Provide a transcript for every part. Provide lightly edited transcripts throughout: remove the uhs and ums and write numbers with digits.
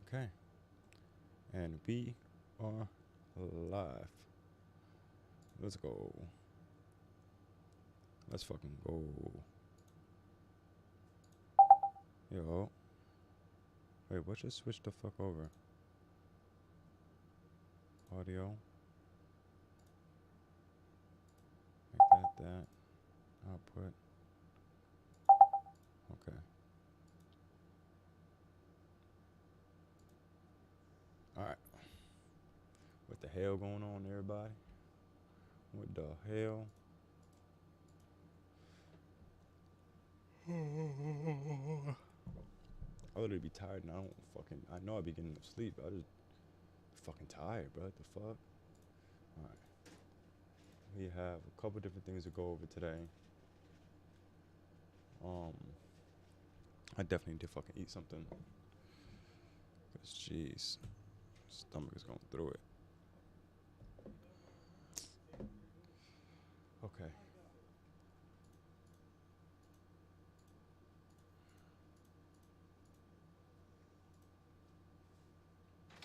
Okay. And we are live. Let's go. Let's fucking go. Yo. Wait, what just switched the fuck over? Audio. Make that. Output. Okay. Alright. What the hell going on, everybody? What the hell? I literally be tired and I know I be getting sleep. I just fucking tired, bro. What the fuck? Alright. We have a couple different things to go over today. I definitely need to fucking eat something. Cause jeez, stomach is going through it. Okay.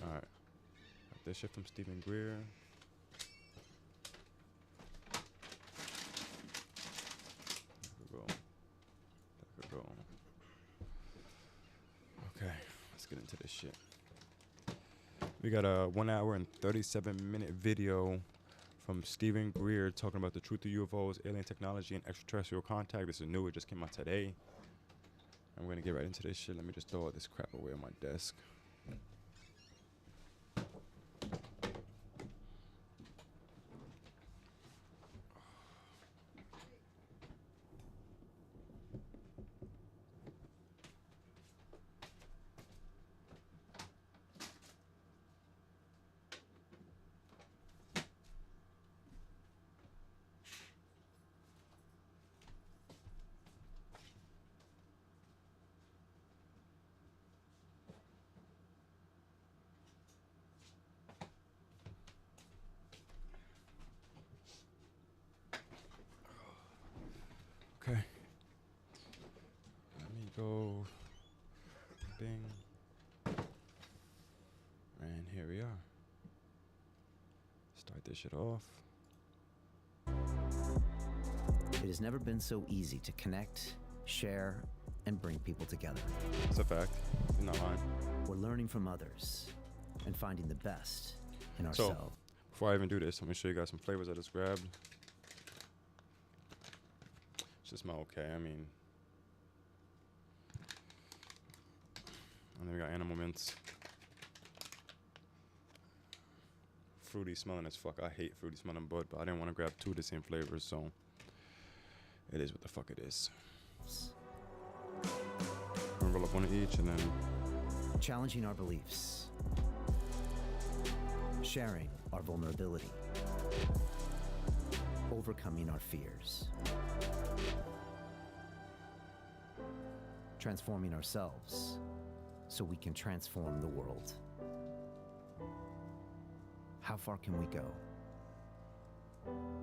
Alright. Got this shit from Stephen Greer. That could go. Okay, let's get into this shit. We got a 1 hour and 37-minute video from Stephen Greer talking about the truth of UFOs, alien technology, and extraterrestrial contact. This is new. It just came out today. I'm going to get right into this shit. Let me just throw all this crap away on my desk. Okay. Let me go. Bing. And here we are. Start this shit off. It has never been so easy to connect, share, and bring people together. It's a fact. You're not lying. We're learning from others and finding the best in So, ourselves. before I even do this, let me show you guys some flavors I just grabbed. Should smell okay. I mean, and then we got animal mints. Fruity smelling as fuck. I hate fruity smelling bud, but I didn't want to grab two of the same flavors, so it is what the fuck it is. I'm gonna roll up one of each and then Challenging our beliefs, sharing our vulnerability, overcoming our fears, transforming ourselves so we can transform the world. How far can we go?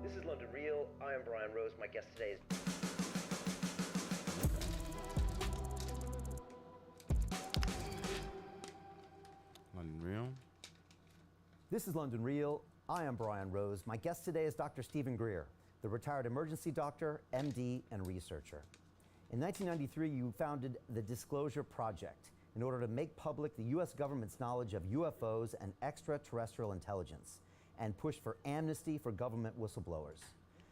This is London Real. I am Brian Rose. My guest today is... London Real. This is London Real. I am Brian Rose. My guest today is Dr. Stephen Greer, the retired emergency doctor, MD, and researcher. In 1993, you founded the Disclosure Project in order to make public the U.S. government's knowledge of UFOs and extraterrestrial intelligence, and push for amnesty for government whistleblowers.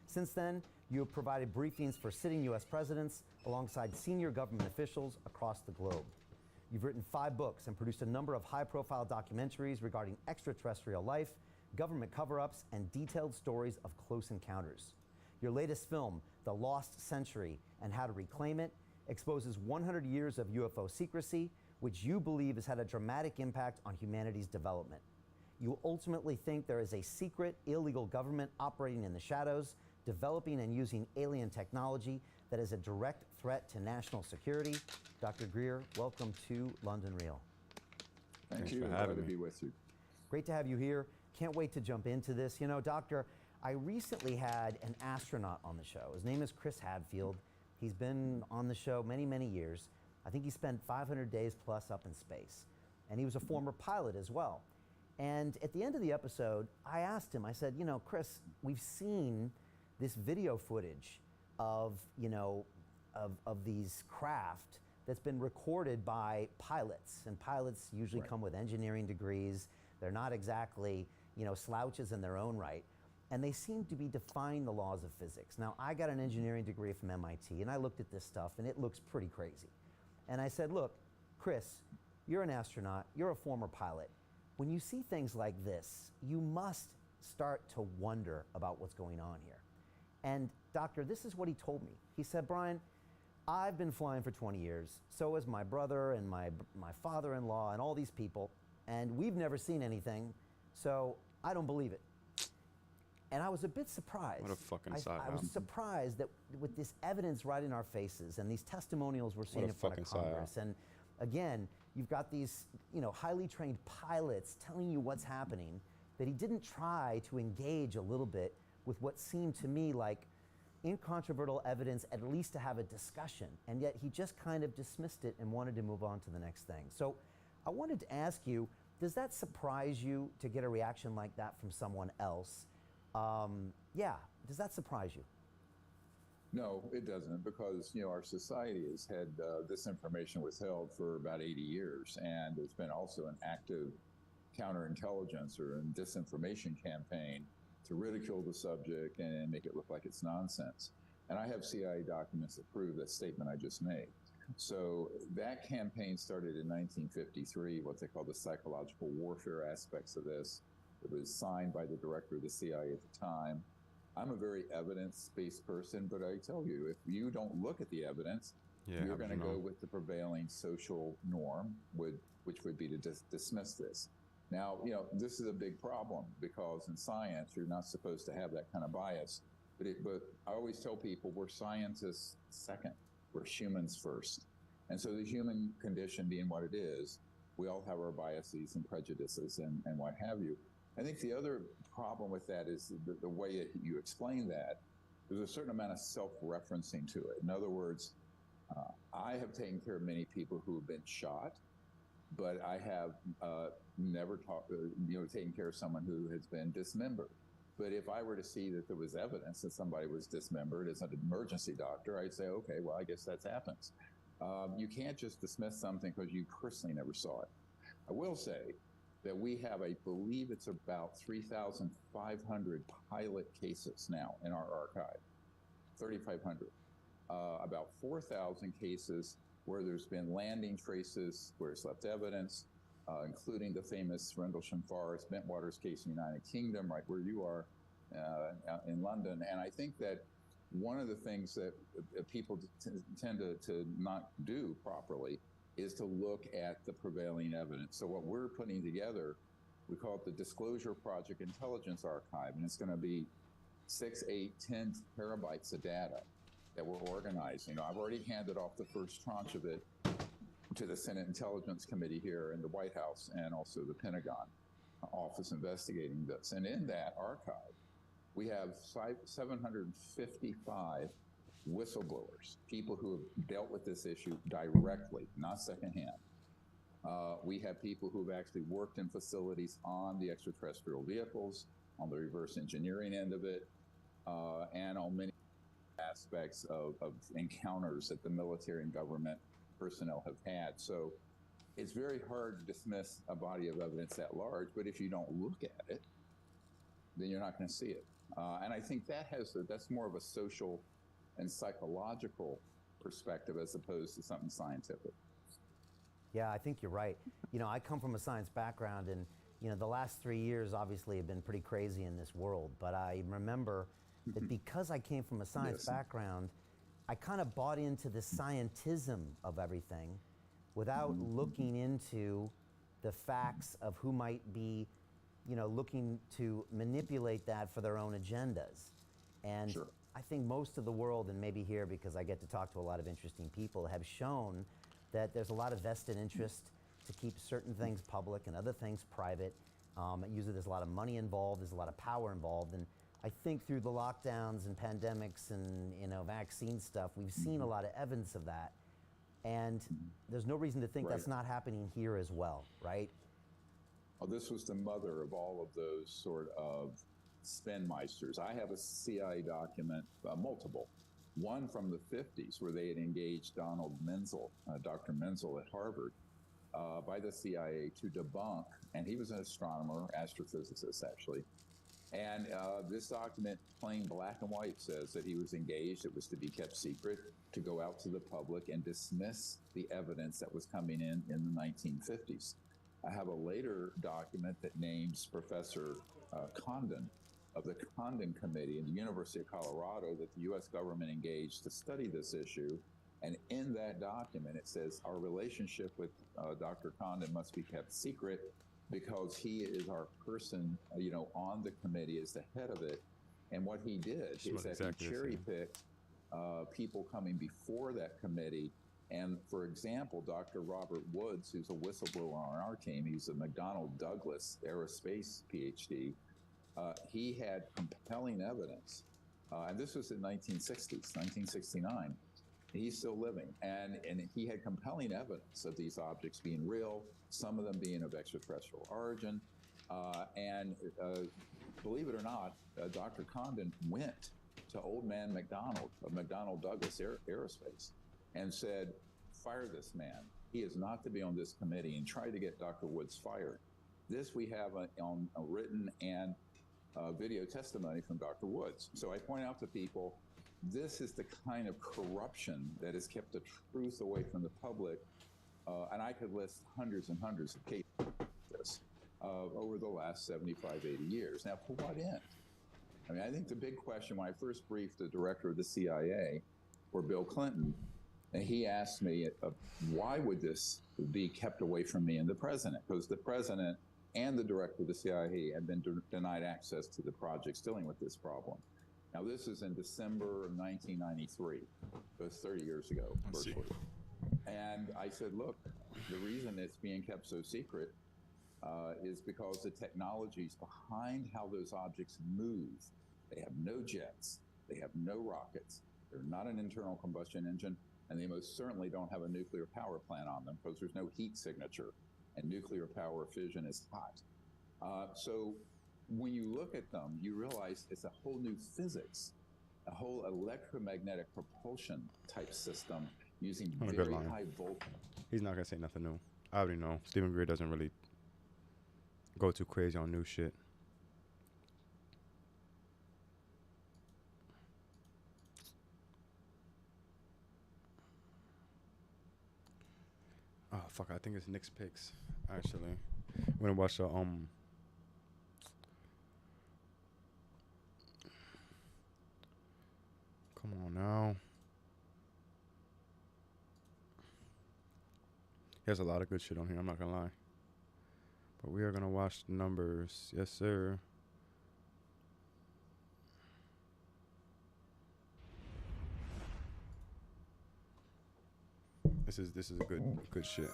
Since then, you have provided briefings for sitting U.S. presidents alongside senior government officials across the globe. You've written 5 books and produced a number of high-profile documentaries regarding extraterrestrial life, government cover-ups, and detailed stories of close encounters. Your latest film, The Lost Century and How to Reclaim It, exposes 100 years of UFO secrecy, which you believe has had a dramatic impact on humanity's development. You ultimately think there is a secret, illegal government operating in the shadows, developing and using alien technology that is a direct threat to national security. Dr. Greer, welcome to London Real. Thanks Thank you. for Glad having to me. be with you. Great to have you here. Can't wait to jump into this. You know, Doctor, I recently had an astronaut on the show. His name is Chris Hadfield. He's been on the show many, many years. I think he spent 500 days plus up in space. and he was a former pilot as well. And at the end of the episode, I asked him, I said, you know, Chris, we've seen this video footage of, you know, of these craft that's been recorded by pilots. And pilots usually come with engineering degrees. They're not exactly, you know, slouches in their own right. And they seem to be defying the laws of physics. Now, I got an engineering degree from MIT, and I looked at this stuff, and it looks pretty crazy. And I said, look, Chris, you're an astronaut, you're a former pilot. When you see things like this, you must start to wonder about what's going on here. And doctor, this is what he told me. He said, Brian, I've been flying for 20 years. So has my brother and my father-in-law and all these people. And we've never seen anything. So I don't believe it. And I was a bit surprised. What a fucking I was surprised that with this evidence right in our faces and these testimonials we're seeing in front of Congress. And again, you've got these, you know, highly trained pilots telling you what's happening, that he didn't try to engage a little bit with what seemed to me like incontrovertible evidence, at least to have a discussion. And yet he just kind of dismissed it and wanted to move on to the next thing. So I wanted to ask you, does that surprise you to get a reaction like that from someone else? Yeah, does that surprise you? No, it doesn't, because you know our society has had this information withheld for about 80 years, and there's been also an active counterintelligence or disinformation campaign to ridicule the subject and make it look like it's nonsense. And I have CIA documents that prove that statement I just made. So that campaign started in 1953, what they call the psychological warfare aspects of this. It was signed by the director of the CIA at the time. I'm a very evidence-based person, but I tell you, if you don't look at the evidence, you're going to go with the prevailing social norm, which would be to dismiss this. Now, you know, this is a big problem because in science, you're not supposed to have that kind of bias. But I always tell people we're scientists second, we're humans first. And so the human condition being what it is, we all have our biases and prejudices and what have you. I think the other problem with that is the way that you explain that, there's a certain amount of self-referencing to it. In other words, I have taken care of many people who have been shot, but I have never taken care of someone who has been dismembered. But if I were to see that there was evidence that somebody was dismembered as an emergency doctor, I'd say, okay, well, I guess that happens. You can't just dismiss something because you personally never saw it. I will say that we have, I believe it's about 3,500 pilot cases now in our archive, 3,500. About 4,000 cases where there's been landing traces, where it's left evidence, including the famous Rendlesham Forest Bentwaters case in the United Kingdom, right where you are in London. And I think that one of the things that people tend to not do properly is to look at the prevailing evidence. So what we're putting together, we call it the Disclosure Project Intelligence Archive, and it's going to be 6, 8, 10 terabytes of data that we're organizing. I've already handed off the first tranche of it to the Senate Intelligence Committee here in the White House and also the Pentagon office investigating this. And in that archive, we have 755 whistleblowers, people who have dealt with this issue directly, not secondhand. We have people who've actually worked in facilities on the extraterrestrial vehicles, on the reverse engineering end of it, and on many aspects of encounters that the military and government personnel have had. So it's very hard to dismiss a body of evidence that large, but if you don't look at it, then you're not going to see it. And I think that's more of a social and psychological perspective as opposed to something scientific. Yeah, I think you're right. You know, I come from a science background, and you know, the last 3 years obviously have been pretty crazy in this world. But I remember that because I came from a science background, I kind of bought into the scientism of everything without looking into the facts of who might be, you know, looking to manipulate that for their own agendas. And I think most of the world, and maybe here because I get to talk to a lot of interesting people, have shown that there's a lot of vested interest to keep certain things public and other things private. Usually there's a lot of money involved, there's a lot of power involved. And I think through the lockdowns and pandemics and, you know, vaccine stuff, we've seen a lot of evidence of that. And there's no reason to think that's Right. not happening here as well, right? Well, this was the mother of all of those sort of spinmeisters. I have a CIA document, multiple. One from the 50s, where they had engaged Donald Menzel, Dr. Menzel at Harvard, by the CIA to debunk, and he was an astronomer, astrophysicist actually. And this document, plain black and white, says that he was engaged. It was to be kept secret, to go out to the public and dismiss the evidence that was coming in the 1950s. I have a later document that names Professor Condon of the Condon Committee in the University of Colorado that the U.S. government engaged to study this issue. And in that document, it says our relationship with Dr. Condon must be kept secret because he is our person, on the committee, is the head of it. And what he did is that exactly he cherry-picked people coming before that committee. And for example, Dr. Robert Woods, who's a whistleblower on our team, he's a McDonnell Douglas aerospace PhD. He had compelling evidence, and this was in 1960s, 1969. He's still living, and he had compelling evidence of these objects being real, some of them being of extraterrestrial origin. And believe it or not, Dr. Condon went to old man McDonald of McDonnell Douglas Aerospace and said, fire this man. He is not to be on this committee, and tried to get Dr. Woods fired. This we have on a written and video testimony from Dr. Woods. So I point out to people, this is the kind of corruption that has kept the truth away from the public. And I could list hundreds and hundreds of cases like this over the last 75, 80 years. Now, to what end? I mean, I think the big question, when I first briefed the director of the CIA, or Bill Clinton, and he asked me, why would this be kept away from me and the president? Because the president and the director of the CIA had been denied access to the projects dealing with this problem. Now, this is in December of 1993. So it's 30 years ago, virtually. And I said, look, the reason it's being kept so secret is because the technologies behind how those objects move, they have no jets, they have no rockets, they're not an internal combustion engine, and they most certainly don't have a nuclear power plant on them because there's no heat signature, and nuclear power fission is hot. So when you look at them, you realize it's a whole new physics, a whole electromagnetic propulsion type system using very high voltage. He's not gonna say nothing new. I already know. Stephen Greer doesn't really go too crazy on new shit. Oh fuck! I think it's Nick's picks. Actually, we're gonna watch the Come on now. He has a lot of good shit on here, I'm not gonna lie. But we are gonna watch the numbers. Yes, sir. This is a good shit.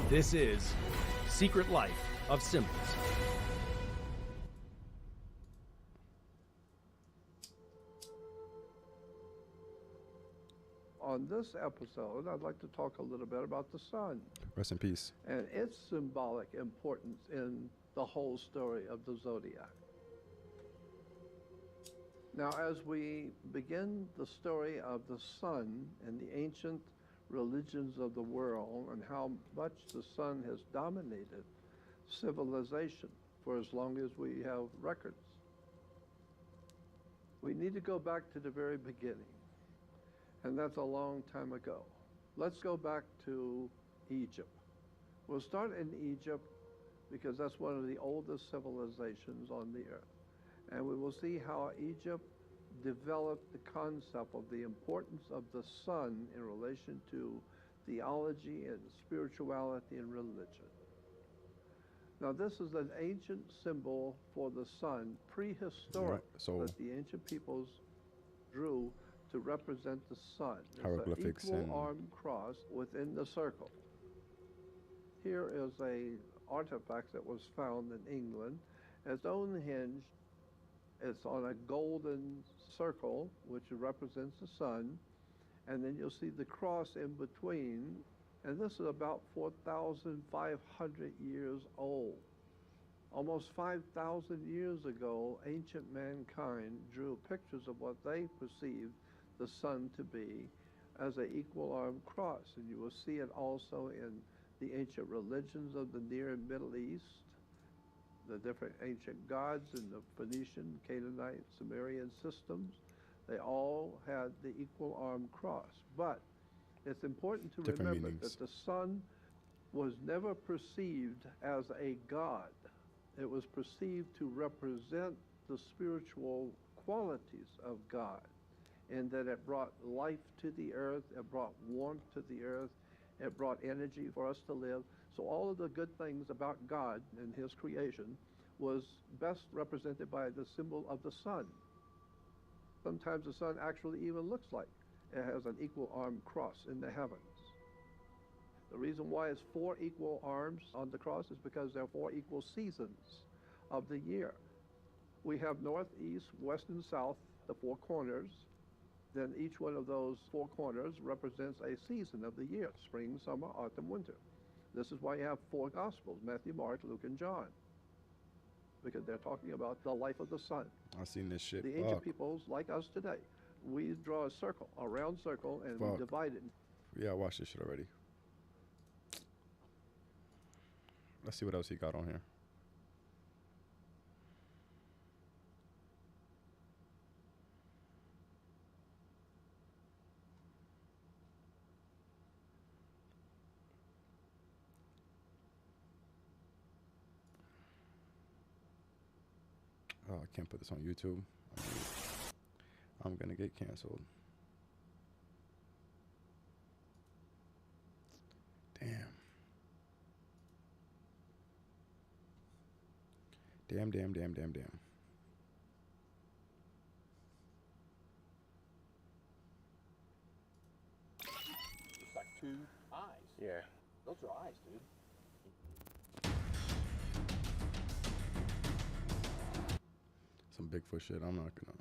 This is Secret Life of Symbols. On this episode, I'd like to talk a little bit about the sun Rest in peace. and its symbolic importance in the whole story of the zodiac. Now, as we begin the story of the sun and the ancient religions of the world and how much the sun has dominated civilization for as long as we have records, we need to go back to the very beginning. And that's a long time ago. Let's go back to Egypt. We'll start in Egypt because that's one of the oldest civilizations on the earth. And we will see how Egypt developed the concept of the importance of the sun in relation to theology and spirituality and religion. Now, this is an ancient symbol for the sun, prehistoric, so that the ancient peoples drew to represent the sun. It's hieroglyphics an equal and armed cross within the circle. Here is a artifact that was found in England. At Stonehenge, it's on a golden circle, which represents the sun, and then you'll see the cross in between, and this is about 4,500 years old. Almost 5,000 years ago, ancient mankind drew pictures of what they perceived the sun to be as an equal armed cross, and you will see it also in the ancient religions of the Near and Middle East, the different ancient gods in the Phoenician, Canaanite, Sumerian systems. They all had the equal armed cross. But it's important to Different remember meanings. that the sun was never perceived as a god. It was perceived to represent the spiritual qualities of God, in that it brought life to the earth, it brought warmth to the earth, it brought energy for us to live. So all of the good things about God and his creation was best represented by the symbol of the sun. Sometimes the sun actually even looks like it has an equal armed cross in the heavens. The reason why it's 4 equal arms on the cross is because there are 4 equal seasons of the year. We have north, east, west, and south, the 4 corners. Then each one of those 4 corners represents a season of the year: spring, summer, autumn, winter. This is why you have 4 Gospels: Matthew, Mark, Luke, and John, because they're talking about the life of the sun. I've seen this shit. The ancient peoples, like us today, we draw a circle, a round circle, and we Fuck. divide it. Yeah, I watched this shit already. Let's see what else he got on here. Oh, I can't put this on YouTube. I'm gonna get canceled. Damn. Damn. It's like 2 eyes. Yeah. Those are eyes, dude. Some Bigfoot shit. I'm not gonna.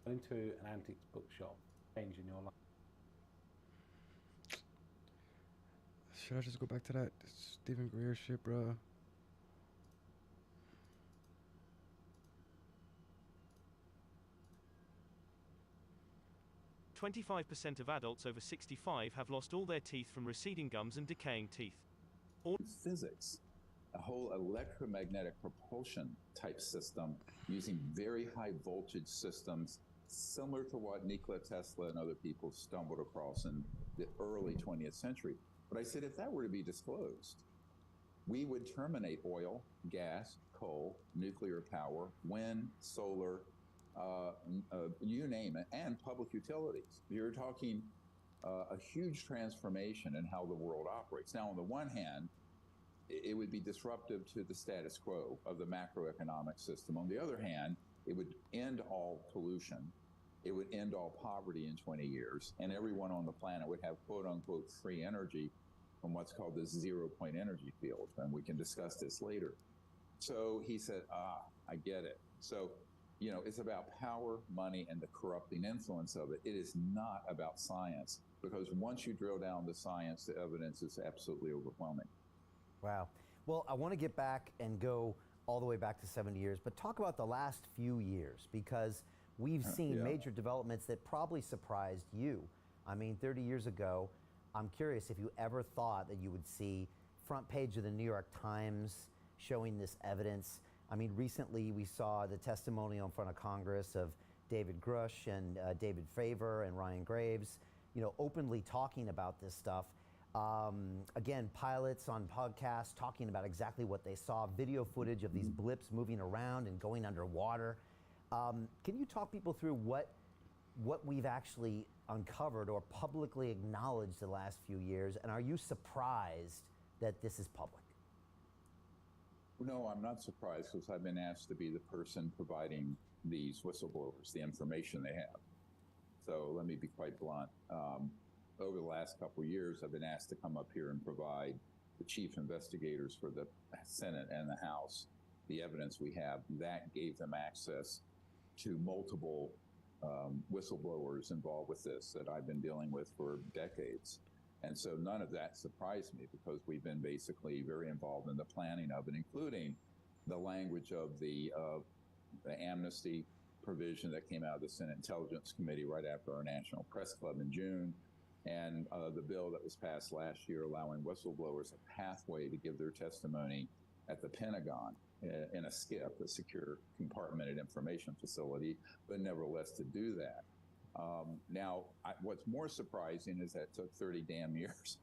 Into an antiques bookshop, changing your life. Should I just go back to that Stephen Greer shit, bruh? 25% of adults over 65 have lost all their teeth from receding gums and decaying teeth. Physics, a whole electromagnetic propulsion type system using very high voltage systems, similar to what Nikola Tesla and other people stumbled across in the early 20th century. But I said, if that were to be disclosed, we would terminate oil, gas, coal, nuclear power, wind, solar, you name it, and public utilities. You're talking a huge transformation in how the world operates. Now, on the one hand, it would be disruptive to the status quo of the macroeconomic system. On the other hand, it would end all pollution. It would end all poverty in 20 years, and everyone on the planet would have quote-unquote free energy from what's called the zero-point energy field, and we can discuss this later. So he said, I get it. So, you know, it's about power, money, and the corrupting influence of it. It is not about science, because once you drill down the science, the evidence is absolutely overwhelming. Wow. Well, I want to get back and go all the way back to 70 years, but talk about the last few years, because we've seen major developments that probably surprised you. I mean, 30 years ago, I'm curious if you ever thought that you would see front page of the New York Times showing this evidence. I mean, recently we saw the testimonial in front of Congress of David Grush and David Fravor and Ryan Graves, you know, openly talking about this stuff. Again, pilots on podcasts talking about exactly what they saw, video footage of these blips moving around and going underwater. Can you talk people through what we've actually uncovered or publicly acknowledged the last few years, and are you surprised that this is public? No, I'm not surprised because I've been asked to be the person providing these whistleblowers the information they have. So let me be quite blunt. Over the last couple of years, I've been asked to come up here and provide the chief investigators for the Senate and the House the evidence we have. That gave them access to multiple whistleblowers involved with this that I've been dealing with for decades. And so none of that surprised me because we've been basically very involved in the planning of it, including the language of the amnesty provision that came out of the Senate Intelligence Committee right after our National Press Club in June, and the bill that was passed last year allowing whistleblowers a pathway to give their testimony at the Pentagon in a SCIF, a secure compartmented information facility, but nevertheless to do that. Now, what's more surprising is that it took 30 damn years.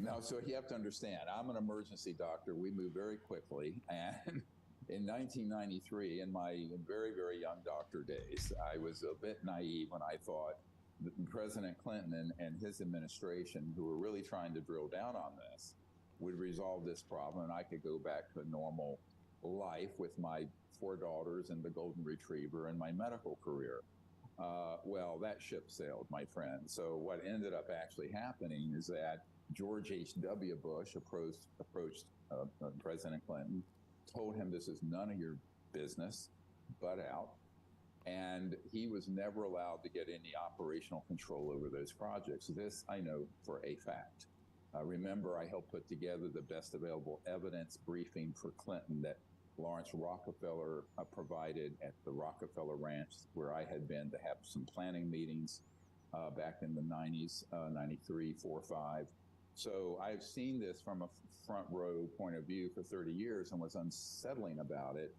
Now, so you have to understand, I'm an emergency doctor. We move very quickly. And in 1993, in my very, very young doctor days, I was a bit naive when I thought that President Clinton and his administration, who were really trying to drill down on this, would resolve this problem and I could go back to a normal life with my 4 daughters and the golden retriever and my medical career. Well, that ship sailed, my friend. So what ended up actually happening is that George H.W. Bush approached President Clinton, told him this is none of your business, butt out. And he was never allowed to get any operational control over those projects. This I know for a fact. Remember, I helped put together the best available evidence briefing for Clinton that Lawrence Rockefeller provided at the Rockefeller Ranch, where I had been to have some planning meetings back in the 90s, 93, 4, 5. So I've seen this from a front row point of view for 30 years, and what's unsettling about it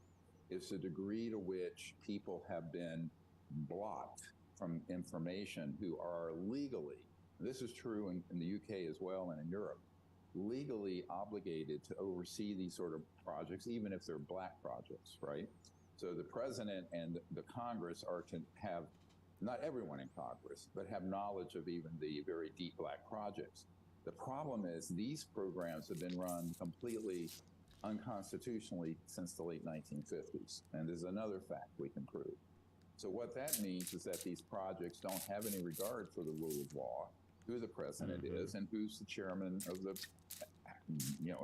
is the degree to which people have been blocked from information who are legally, this is true in the UK as well and in Europe, legally obligated to oversee these sort of projects, even if they're black projects, right? So the president and the Congress are to have, not everyone in Congress, but have knowledge of even the very deep black projects. The problem is these programs have been run completely unconstitutionally since the late 1950s. And there's another fact we can prove. So what that means is that these projects don't have any regard for the rule of law, who the president is, and who's the chairman of the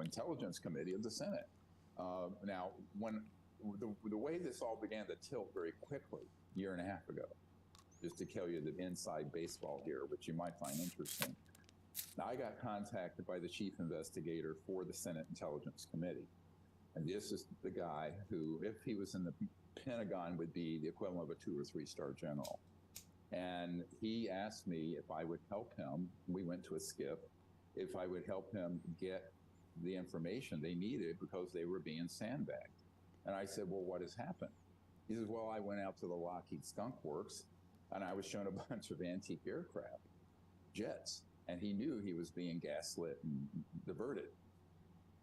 Intelligence Committee of the Senate. Now, when the way this all began to tilt very quickly, a year and a half ago, just to tell you the inside baseball here, which you might find interesting. Now, I got contacted by the chief investigator for the Senate Intelligence Committee. And this is the guy who, if he was in the Pentagon, would be the equivalent of a 2- or 3-star general. And he asked me if I would help him. We went to a SCIF, if I would help him get the information they needed because they were being sandbagged. And I said, well, what has happened? He says, well, I went out to the Lockheed Skunk Works and I was shown a bunch of antique aircraft, jets. And he knew he was being gaslit and diverted.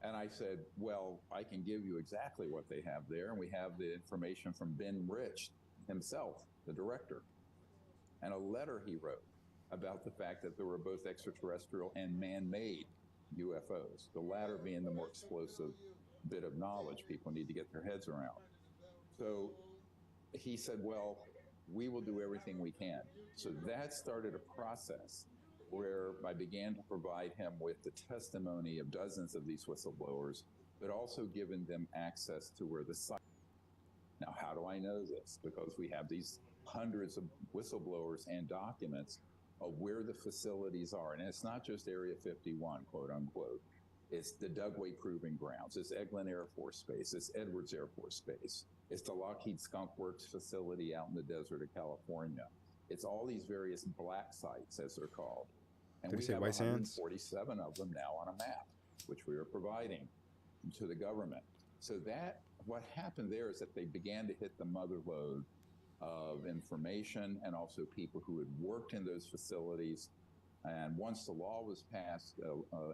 And I said, well, I can give you exactly what they have there. And we have the information from Ben Rich himself, the director, and a letter he wrote about the fact that there were both extraterrestrial and man-made UFOs, the latter being the more explosive bit of knowledge people need to get their heads around. So he said, well, we will do everything we can. So that started a process where I began to provide him with the testimony of dozens of these whistleblowers, but also giving them access to where the site. Now, how do I know this? Because we have these hundreds of whistleblowers and documents of where the facilities are. And it's not just Area 51, quote unquote. It's the Dugway Proving Grounds. It's Eglin Air Force Base. It's Edwards Air Force Base. It's the Lockheed Skunk Works facility out in the desert of California. It's all these various black sites, as they're called. And we have 147 of them now on a map, which we are providing to the government. So that, what happened there is that they began to hit the mother lode of information and also people who had worked in those facilities. And once the law was passed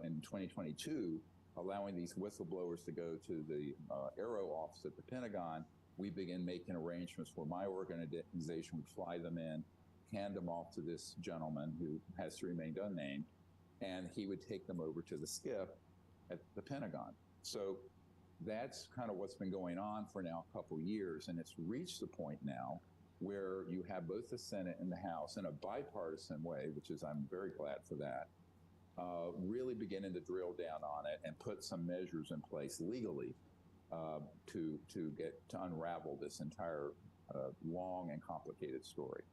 in 2022, allowing these whistleblowers to go to the Aero office at the Pentagon, we began making arrangements where my organization would fly them in, hand them off to this gentleman who has to remain unnamed, and he would take them over to the SCIF at the Pentagon. So that's kind of what's been going on for now a couple years, and it's reached the point now where you have both the Senate and the House in a bipartisan way, which is, I'm very glad for that, really beginning to drill down on it and put some measures in place legally to unravel this entire long and complicated story.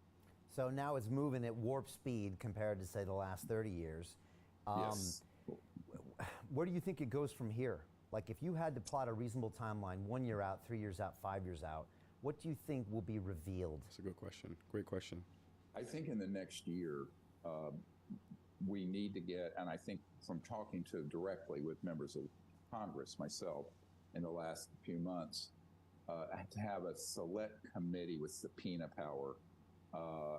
So now it's moving at warp speed compared to, say, the last 30 years. Yes. Where do you think it goes from here? Like, if you had to plot a reasonable timeline, 1 year out, 3 years out, 5 years out, what do you think will be revealed? That's a good question. Great question. I think in the next year, we need to get, and I think from talking to directly with members of Congress, myself, in the last few months, to have a select committee with subpoena power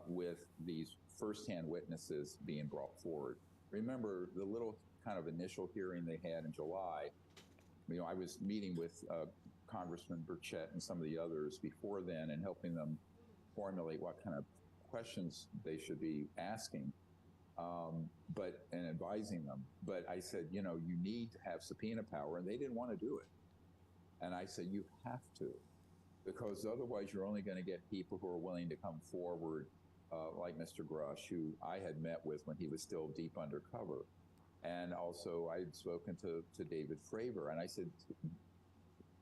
with these firsthand witnesses being brought forward. Remember the little kind of initial hearing they had in July. I was meeting with Congressman Burchett and some of the others before then and helping them formulate what kind of questions they should be asking, and advising them. But I said, you need to have subpoena power, and they didn't want to do it. And I said, you have to, because otherwise you're only going to get people who are willing to come forward, like Mr. Grush, who I had met with when he was still deep undercover. And also I had spoken to David Fravor, and I said,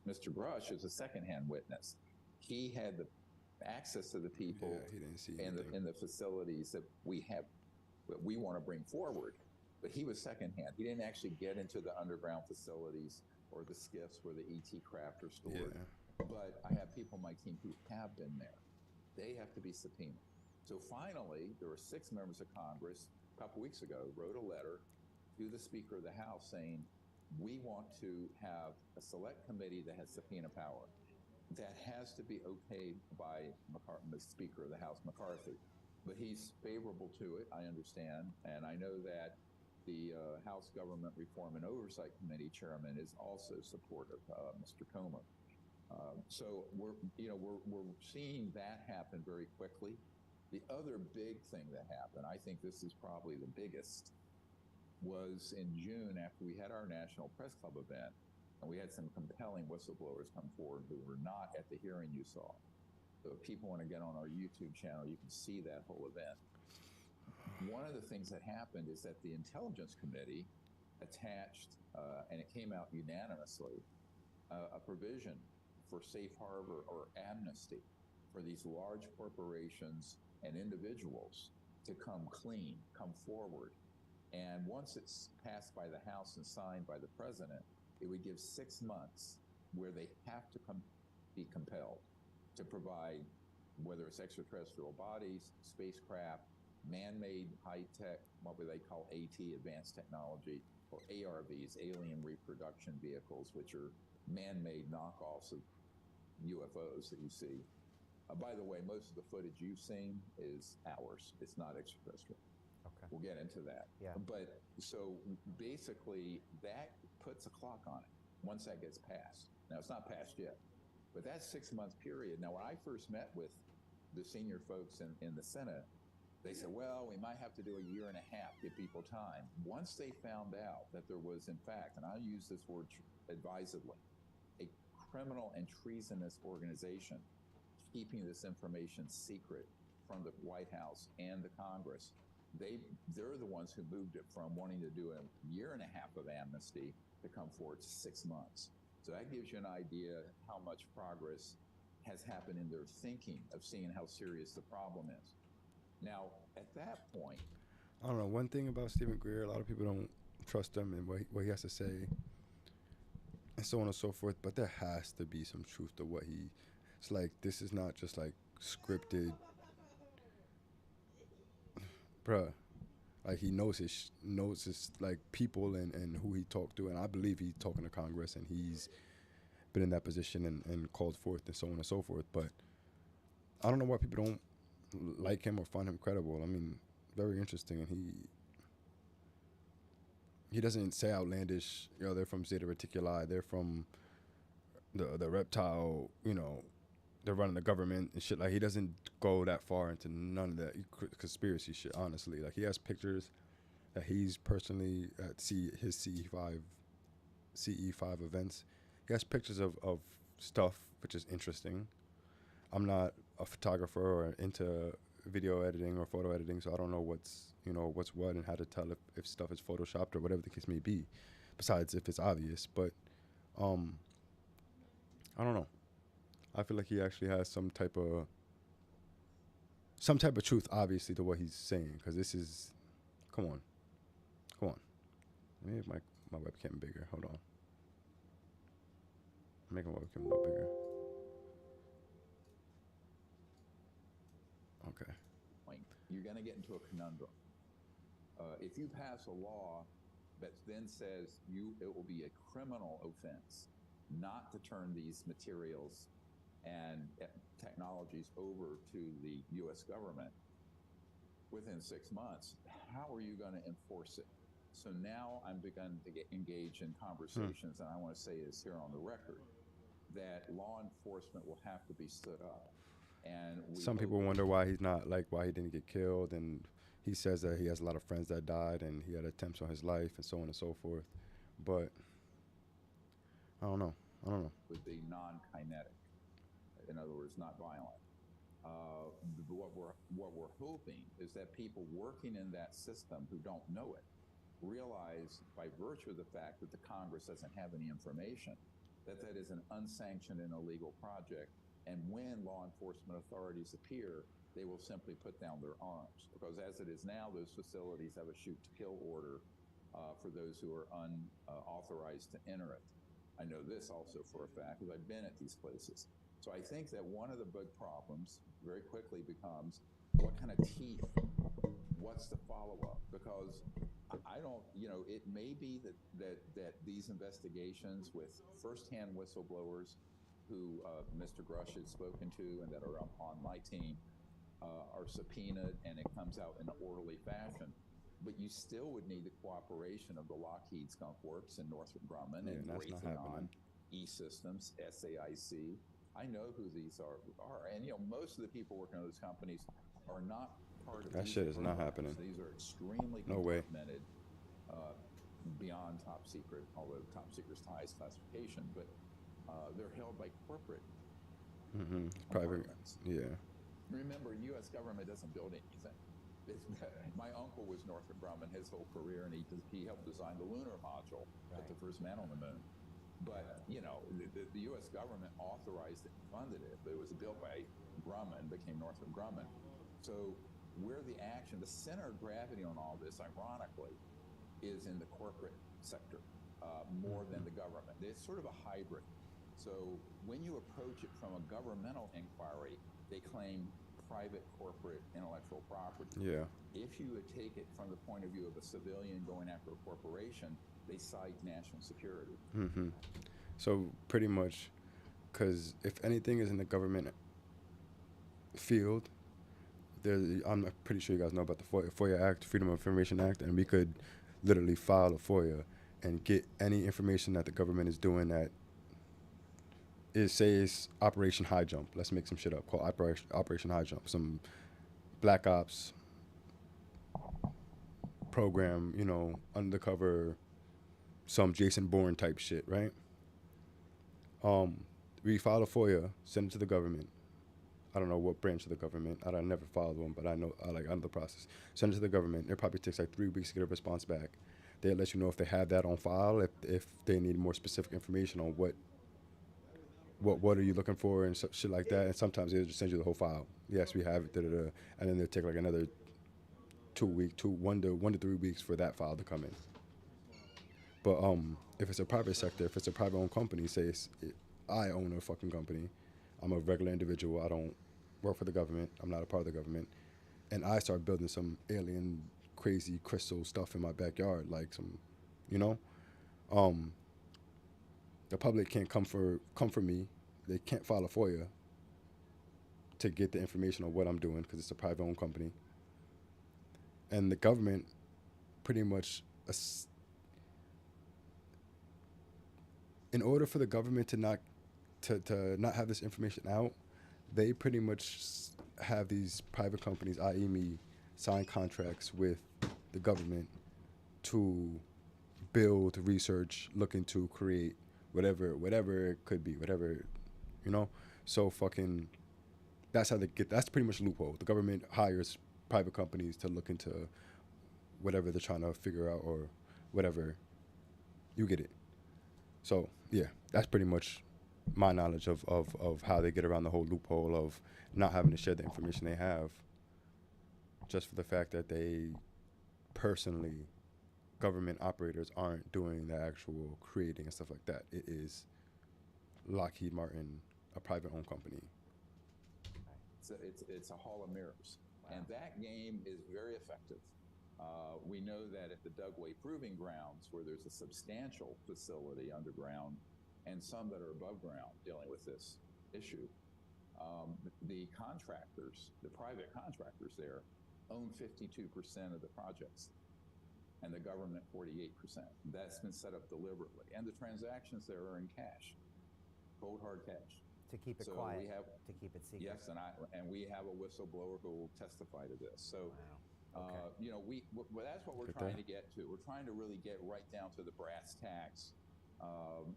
Mr. Grush is a secondhand witness. He had the access to the people he didn't see in the facilities that we want to bring forward. But he was secondhand. He didn't actually get into the underground facilities or the skiffs where the ET craft are stored. Yeah. But I have people on my team who have been there. They have to be subpoenaed. So finally, there were 6 members of Congress a couple weeks ago wrote a letter to the Speaker of the House saying, we want to have a select committee that has subpoena power. That has to be okayed by the Speaker of the House, McCarthy. But he's favorable to it, I understand. And I know that the House Government Reform and Oversight Committee chairman is also supportive, Mr. Comer. So we're seeing that happen very quickly. The other big thing that happened, I think this is probably the biggest, was in June after we had our National Press Club event, and we had some compelling whistleblowers come forward who were not at the hearing you saw. So if people want to get on our YouTube channel, you can see that whole event. One of the things that happened is that the Intelligence Committee attached, and it came out unanimously, a provision for safe harbor or amnesty for these large corporations and individuals to come clean, come forward. And once it's passed by the House and signed by the President, it would give 6 months where they have to be compelled to provide, whether it's extraterrestrial bodies, spacecraft, man-made high-tech, what would they call AT, advanced technology, or ARVs, alien reproduction vehicles, which are man-made knockoffs of UFOs that you see. By the way, most of the footage you've seen is ours. It's not extraterrestrial. Okay. We'll get into that. Yeah. But so basically that puts a clock on it once that gets passed. Now it's not passed yet, but that 6-month period. Now, when I first met with the senior folks in the Senate, they said, well, we might have to do a year and a half, give people time. Once they found out that there was, in fact, and I'll use this word advisedly, a criminal and treasonous organization keeping this information secret from the White House and the Congress, they're the ones who moved it from wanting to do a year and a half of amnesty to come forward to 6 months. So that gives you an idea how much progress has happened in their thinking of seeing how serious the problem is. Now, at that point, I don't know. One thing about Stephen Greer, a lot of people don't trust him and what he has to say, and so on and so forth. But there has to be some truth to what he. It's like this is not just like scripted, bruh. Like he knows his like people and who he talked to, and I believe he's talking to Congress and he's been in that position and called forth and so on and so forth. But I don't know why people don't like him or find him credible. I mean, very interesting, and he doesn't say outlandish. They're from Zeta Reticuli. They're from the reptile. They're running the government and shit. Like, he doesn't go that far into none of that conspiracy shit, honestly. Like, he has pictures that he's personally at his CE5 events. He has pictures of stuff, which is interesting. I'm not a photographer or into video editing or photo editing, so I don't know what's what and how to tell if stuff is photoshopped or whatever the case may be, besides if it's obvious. But I don't know. I feel like he actually has some type of truth, obviously, to what he's saying, because this is, come on. Let me make my webcam bigger. Hold on. I'm making my webcam a little bigger. Okay. You're going to get into a conundrum. If you pass a law that then says it will be a criminal offense not to turn these materials and technologies over to the U.S. government within 6 months, how are you going to enforce it? So now I'm begun to engage in conversations, and I want to say this here on the record, that law enforcement will have to be stood up. And some people wonder why he didn't get killed, and he says that he has a lot of friends that died and he had attempts on his life and so on and so forth. But I don't know. Would be non-kinetic. In other words, not violent. What we're hoping is that people working in that system who don't know it realize, by virtue of the fact that the Congress doesn't have any information, that is an unsanctioned and illegal project. And when law enforcement authorities appear, they will simply put down their arms. Because as it is now, those facilities have a shoot-to-kill order for those who are unauthorized to enter it. I know this also for a fact, because I've been at these places. So I think that one of the big problems very quickly becomes, what kind of teeth? What's the follow-up? Because I don't, it may be that these investigations with firsthand whistleblowers who Mr. Grush has spoken to and that are on my team are subpoenaed, and it comes out in an orderly fashion. But you still would need the cooperation of the Lockheed Skunk Works and Northrop Grumman and Raytheon, E-Systems, SAIC. I know who these are, and most of the people working on those companies are not part of that shit is not happening. These are extremely no way. Beyond top secret, although top secret's the highest classification, but they're held by corporate private. Yeah. Remember, U.S. government doesn't build anything. My uncle was Northrop Grumman his whole career, and he helped design the lunar module, put the first man on the moon. But, the U.S. government authorized it and funded it, but it was built by Grumman, became Northrop Grumman. So where the center of gravity on all this, ironically, is in the corporate sector more than the government. It's sort of a hybrid. So when you approach it from a governmental inquiry, they claim private corporate intellectual property. Yeah. If you would take it from the point of view of a civilian going after a corporation, they cite national security. So pretty much, because if anything is in the government field, I'm pretty sure you guys know about the FOIA Act, Freedom of Information Act, and we could literally file a FOIA and get any information that the government is doing that say it's Operation High Jump. Let's make some shit up called Operation High Jump. Some Black Ops program, undercover, some Jason Bourne type shit, right? We file a FOIA, send it to the government. I don't know what branch of the government. I never filed one, but I know I'm the process. Send it to the government. It probably takes like 3 weeks to get a response back. They'll let you know if they have that on file, if they need more specific information on what are you looking for and shit like that. And sometimes they'll just send you the whole file. Yes, we have it, and then they'll take like another 1 to 3 weeks for that file to come in. But if it's a private sector, if it's a private owned company, I own a fucking company. I'm a regular individual. I don't work for the government. I'm not a part of the government. And I start building some alien, crazy crystal stuff in my backyard, like some, the public can't come for me. They can't file a FOIA to get the information on what I'm doing because it's a private owned company. And the government pretty much, in order for the government to not have this information out, they pretty much have these private companies, i.e. me, sign contracts with the government to build, research, look into, create whatever it could be, whatever, you know. So fucking, that's how they get. That's pretty much a loophole. The government hires private companies to look into whatever they're trying to figure out or whatever. You get it. So yeah, that's pretty much my knowledge of how they get around the whole loophole of not having to share the information they have, just for the fact that they personally, government operators aren't doing the actual creating and stuff like that. It is Lockheed Martin, a private owned company. It's a hall of mirrors. Wow. And that game is very effective. We know that at the Dugway Proving Grounds, where there's a substantial facility underground and some that are above ground dealing with this issue, the contractors, the private contractors there, own 52% of the projects, and the government 48%. That's been set up deliberately. And the transactions there are in cash, cold hard cash. To keep it quiet, to keep it secret. Yes, and we have a whistleblower who will testify to this. So, wow. Okay. You know, that's what we're trying to get to. We're trying to really get right down to the brass tacks.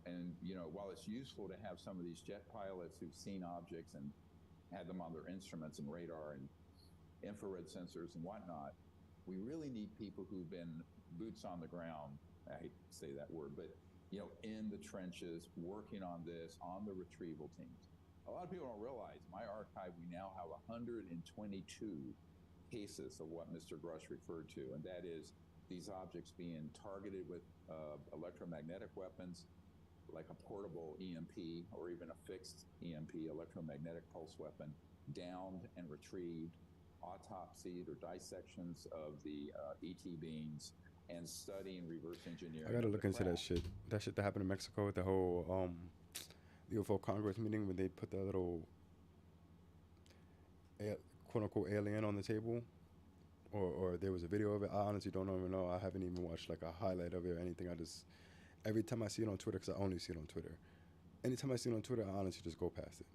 And, you know, while it's useful to have some of these jet pilots who've seen objects and had them on their instruments and radar and infrared sensors and whatnot, we really need people who've been boots on the ground. I hate to say that word, but you know, in the trenches, working on this, on the retrieval teams. A lot of people don't realize my archive, we now have 122 cases of what Mr. Grush referred to, and that is these objects being targeted with electromagnetic weapons, like a portable EMP or even a fixed EMP, electromagnetic pulse weapon, downed and retrieved, autopsied or dissections of the ET beams, and studying reverse engineering. I gotta look into that shit. That shit that happened in Mexico with the whole UFO Congress meeting when they put that little quote unquote alien on the table, or there was a video of it. I honestly don't even know. I haven't even watched like a highlight of it or anything. I just, every time I see it on Twitter, because I only see it on Twitter. Anytime I see it on Twitter, I honestly just go past it.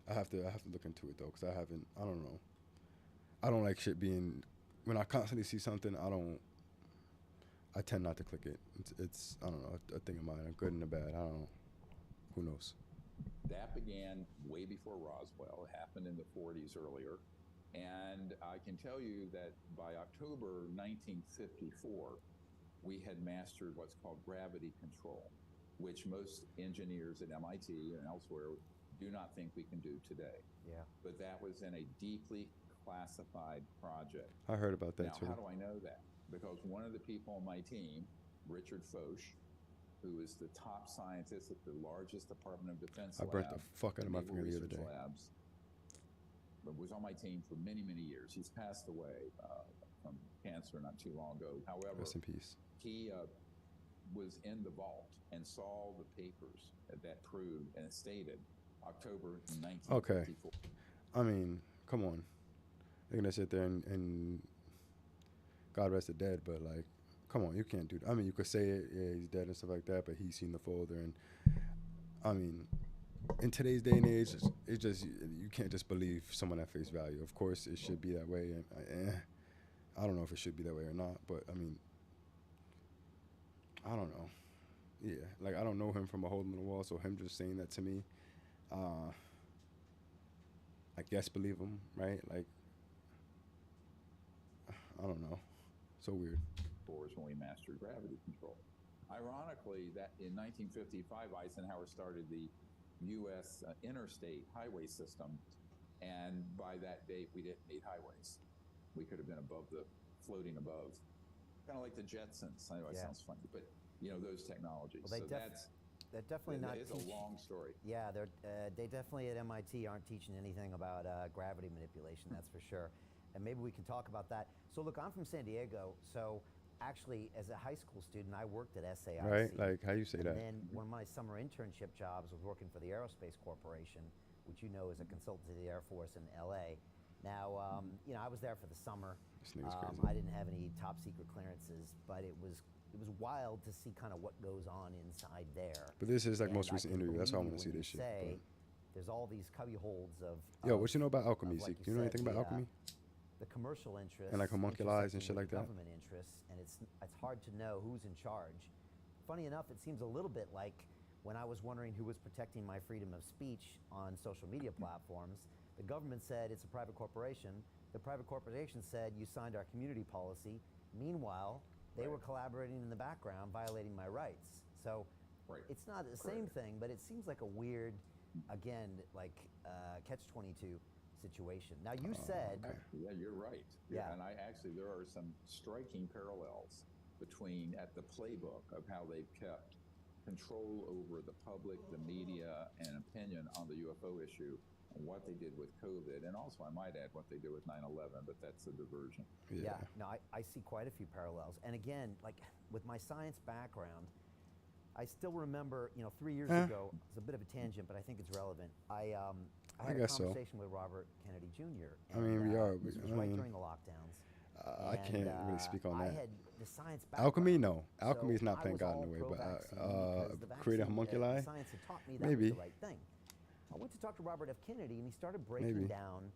I have to look into it though, because I don't know. I don't like shit being, when I constantly see something, I tend not to click it. It's I don't know, a thing of mine, a good and a bad. I don't know. Who knows? That began way before Roswell. It happened in the 40s earlier. And I can tell you that by October 1954, we had mastered what's called gravity control, which most engineers at MIT and elsewhere do not think we can do today. Yeah. But that was in a deeply classified project. I heard about that too. Now, how do I know that? Because one of the people on my team, Richard Foch, who is the top scientist at the largest Department of Defense lab, I burnt the fuck out of my finger the other day. Labs, but was on my team for many, many years. He's passed away from cancer not too long ago. However, rest in peace. He was in the vault and saw the papers that proved and stated October 1954. Okay. I mean, come on. They're gonna sit there and God rest the dead, but like, come on, you can't do that. I mean, you could say it, yeah, he's dead and stuff like that, but he's seen the folder, and I mean, in today's day and age, it's just, you can't just believe someone at face value. Of course, it should be that way, and I don't know if it should be that way or not, but I mean, I don't know. Yeah, like, I don't know him from a hole in the wall, so him just saying that to me, I guess believe him, right? Like, I don't know. So weird. Is when we mastered gravity control. Ironically, that in 1955, Eisenhower started the U.S. Interstate highway system, and by that date, we didn't need highways. We could have been floating above, kind of like the Jetsons. I know it sounds funny, but you know, those technologies. Well, they're definitely not. It's a long story. Yeah, they definitely at MIT aren't teaching anything about gravity manipulation. That's for sure. And maybe we can talk about that. So look, I'm from San Diego, so actually, as a high school student, I worked at SAIC. Right, like, how you say that? And then one of my summer internship jobs was working for the Aerospace Corporation, which you know is a consultant to the Air Force in LA. Now, you know, I was there for the summer. This nigga's crazy. I didn't have any top secret clearances, but it was wild to see kind of what goes on inside there. But this is like And most recent interview. That's why I want to see this shit. There's all these cubby holds of. Yo, what you know about alchemy, like Zeke? Do you know anything about alchemy? The commercial interests And like homunculus and shit like that? Government interests, and it's hard to know who's in charge. funny enough, it seems a little bit like when I was wondering who was protecting my freedom of speech on social media platforms. The government said it's a private corporation. The private corporation said you signed our community policy. Meanwhile, they were collaborating in the background, violating my rights. So it's not the same thing, but it seems like a weird, again, like catch-22 situation. Now you said, yeah, you're right. Yeah. And there are some striking parallels between at the playbook of how they've kept control over the public, the media, and opinion on the UFO issue, and what they did with COVID, and also I might add what they did with 9/11, but that's a diversion. yeah, no, I see quite a few parallels. And again, like with my science background, I still remember, 3 years ago, it's a bit of a tangent, but I think it's relevant. I had a guess so. conversation with Robert Kennedy Jr. I mean, we are. This was right during the lockdowns. I can't really speak on I that. had the science background. Alchemy, no. Alchemy is so not I playing was God all in a way, but pro-vaccine because the creating a vaccine, homunculi, science had taught me that maybe. was the right thing. I went to talk to Robert F. Kennedy, and he started breaking Maybe. down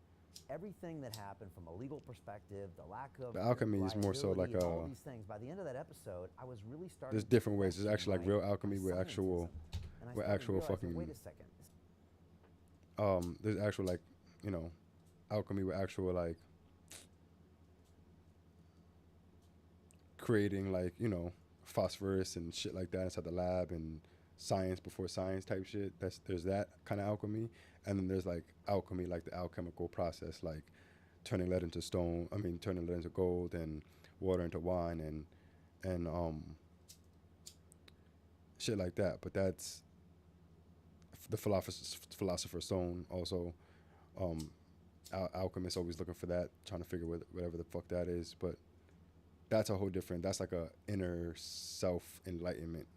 everything that happened from a legal perspective, the lack of The alchemy is more so liability like and all a- these things. By the end of that episode, I was really starting. There's to different ways. There's question actually like my- real alchemy my with actual, scientism. And I with started actual realizing, fucking. Wait a second. There's actual like, alchemy with actual like creating like, phosphorus and shit like that inside the lab and science before science type shit. There's that kind of alchemy. And then there's like alchemy, like the alchemical process, like turning lead into stone. I mean, turning lead into gold and water into wine and shit like that. But that's the philosopher's stone also. Alchemists always looking for that, trying to figure whatever the fuck that is. But that's a whole different. That's like a inner self enlightenment.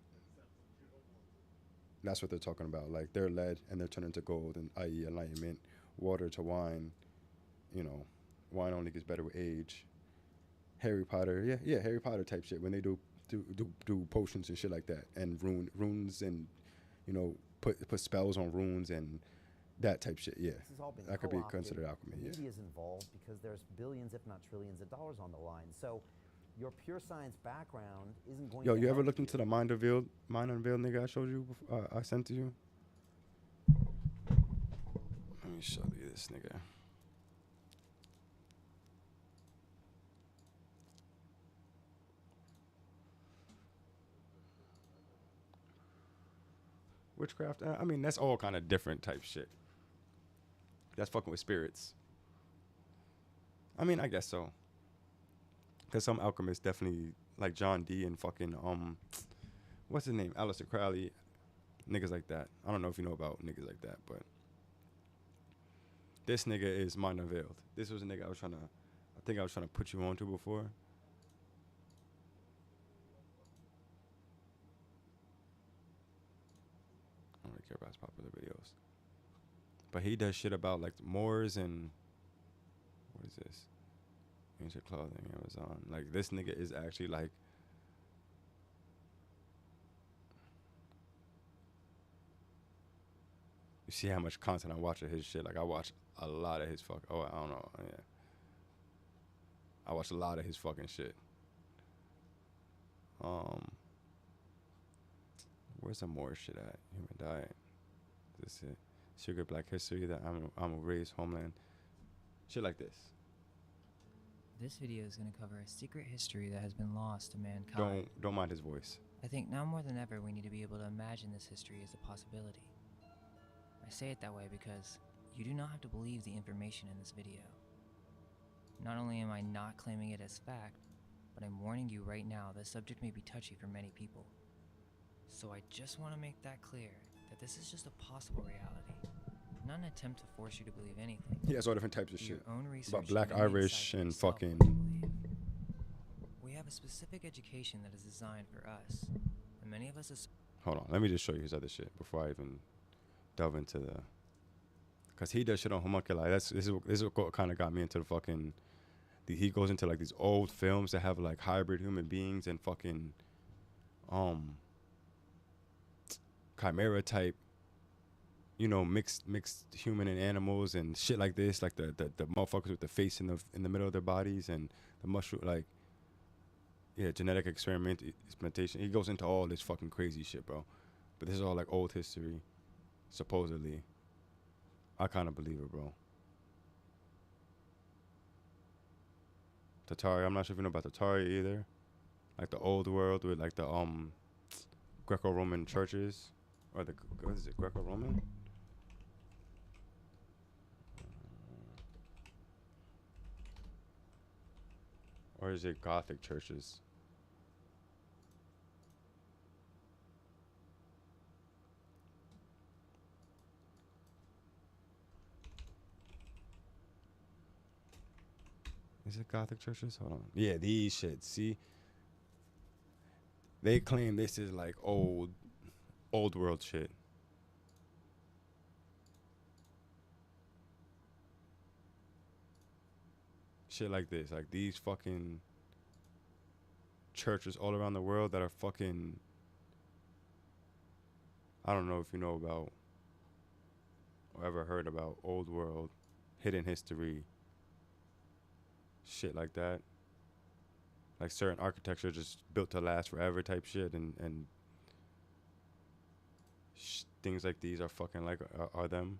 That's what they're talking about. Like they're lead and they're turning to gold, and i.e. enlightenment. Water to wine. Wine only gets better with age. Harry Potter, yeah, Harry Potter type shit. When they do potions and shit like that, and runes, and put spells on runes and that type shit. Yeah, This has all been that could be co-opted. considered alchemy. The Yeah. media is involved because there's billions, if not trillions, of dollars on the line. So your pure science background isn't going Yo, to you ever help looked into the Mind Unveiled nigga I showed you? I sent to you. Let me show you this nigga. Witchcraft. I mean, that's all kind of different type shit. That's fucking with spirits. I mean, I guess so. Because some alchemists definitely, like John Dee and fucking, what's his name? Aleister Crowley. Niggas like that. I don't know if you know about niggas like that, but this nigga is Mind Unveiled. This was a nigga I think I was trying to put you on to before. I don't really care about his popular videos. But he does shit about like the Moors and, what is this? Ancient clothing, Amazon. Like this nigga is actually like, you see how much content I watch of his shit. Like I watch a lot of his I don't know. Yeah. I watch a lot of his fucking shit. Where's some more shit at? Human diet. This it. Sugar Black History. That I'm a raised homeland. Shit like this. This video is going to cover a secret history that has been lost to mankind. Don't mind his voice. I think now more than ever we need to be able to imagine this history as a possibility. I say it that way because you do not have to believe the information in this video. Not only am I not claiming it as fact, but I'm warning you right now the subject may be touchy for many people. So I just want to make that clear, that this is just a possible reality, not an attempt to force you to believe anything. He has all different types of Do shit. your own research About Black and then Irish decide for and yourself fucking. what you believe. We have a specific education that is designed for us, and many of us Hold on, let me just show you his other shit before I even delve into the. Cause he does shit on homunculi. This is what kind of got me into the fucking. He goes into like these old films that have like hybrid human beings and fucking, chimera type. Mixed human and animals and shit like this, like the motherfuckers with the face in the middle of their bodies and the mushroom, like, Yeah, genetic experimentation. He goes into all this fucking crazy shit, bro. But this is all like old history, supposedly. I kind of believe it, bro. Tatari, I'm not sure if you know about Tatari either. Like the old world with like the Greco-Roman churches, or the what is it, Greco-Roman? Or is it Gothic churches? Is it Gothic churches? Hold on. Yeah, these shit. See, they claim this is like old world shit. Shit like this, like these fucking churches all around the world that are fucking. I don't know if you know about or ever heard about old world, hidden history. Shit like that, like certain architecture just built to last forever type shit, and things like these are fucking like are them.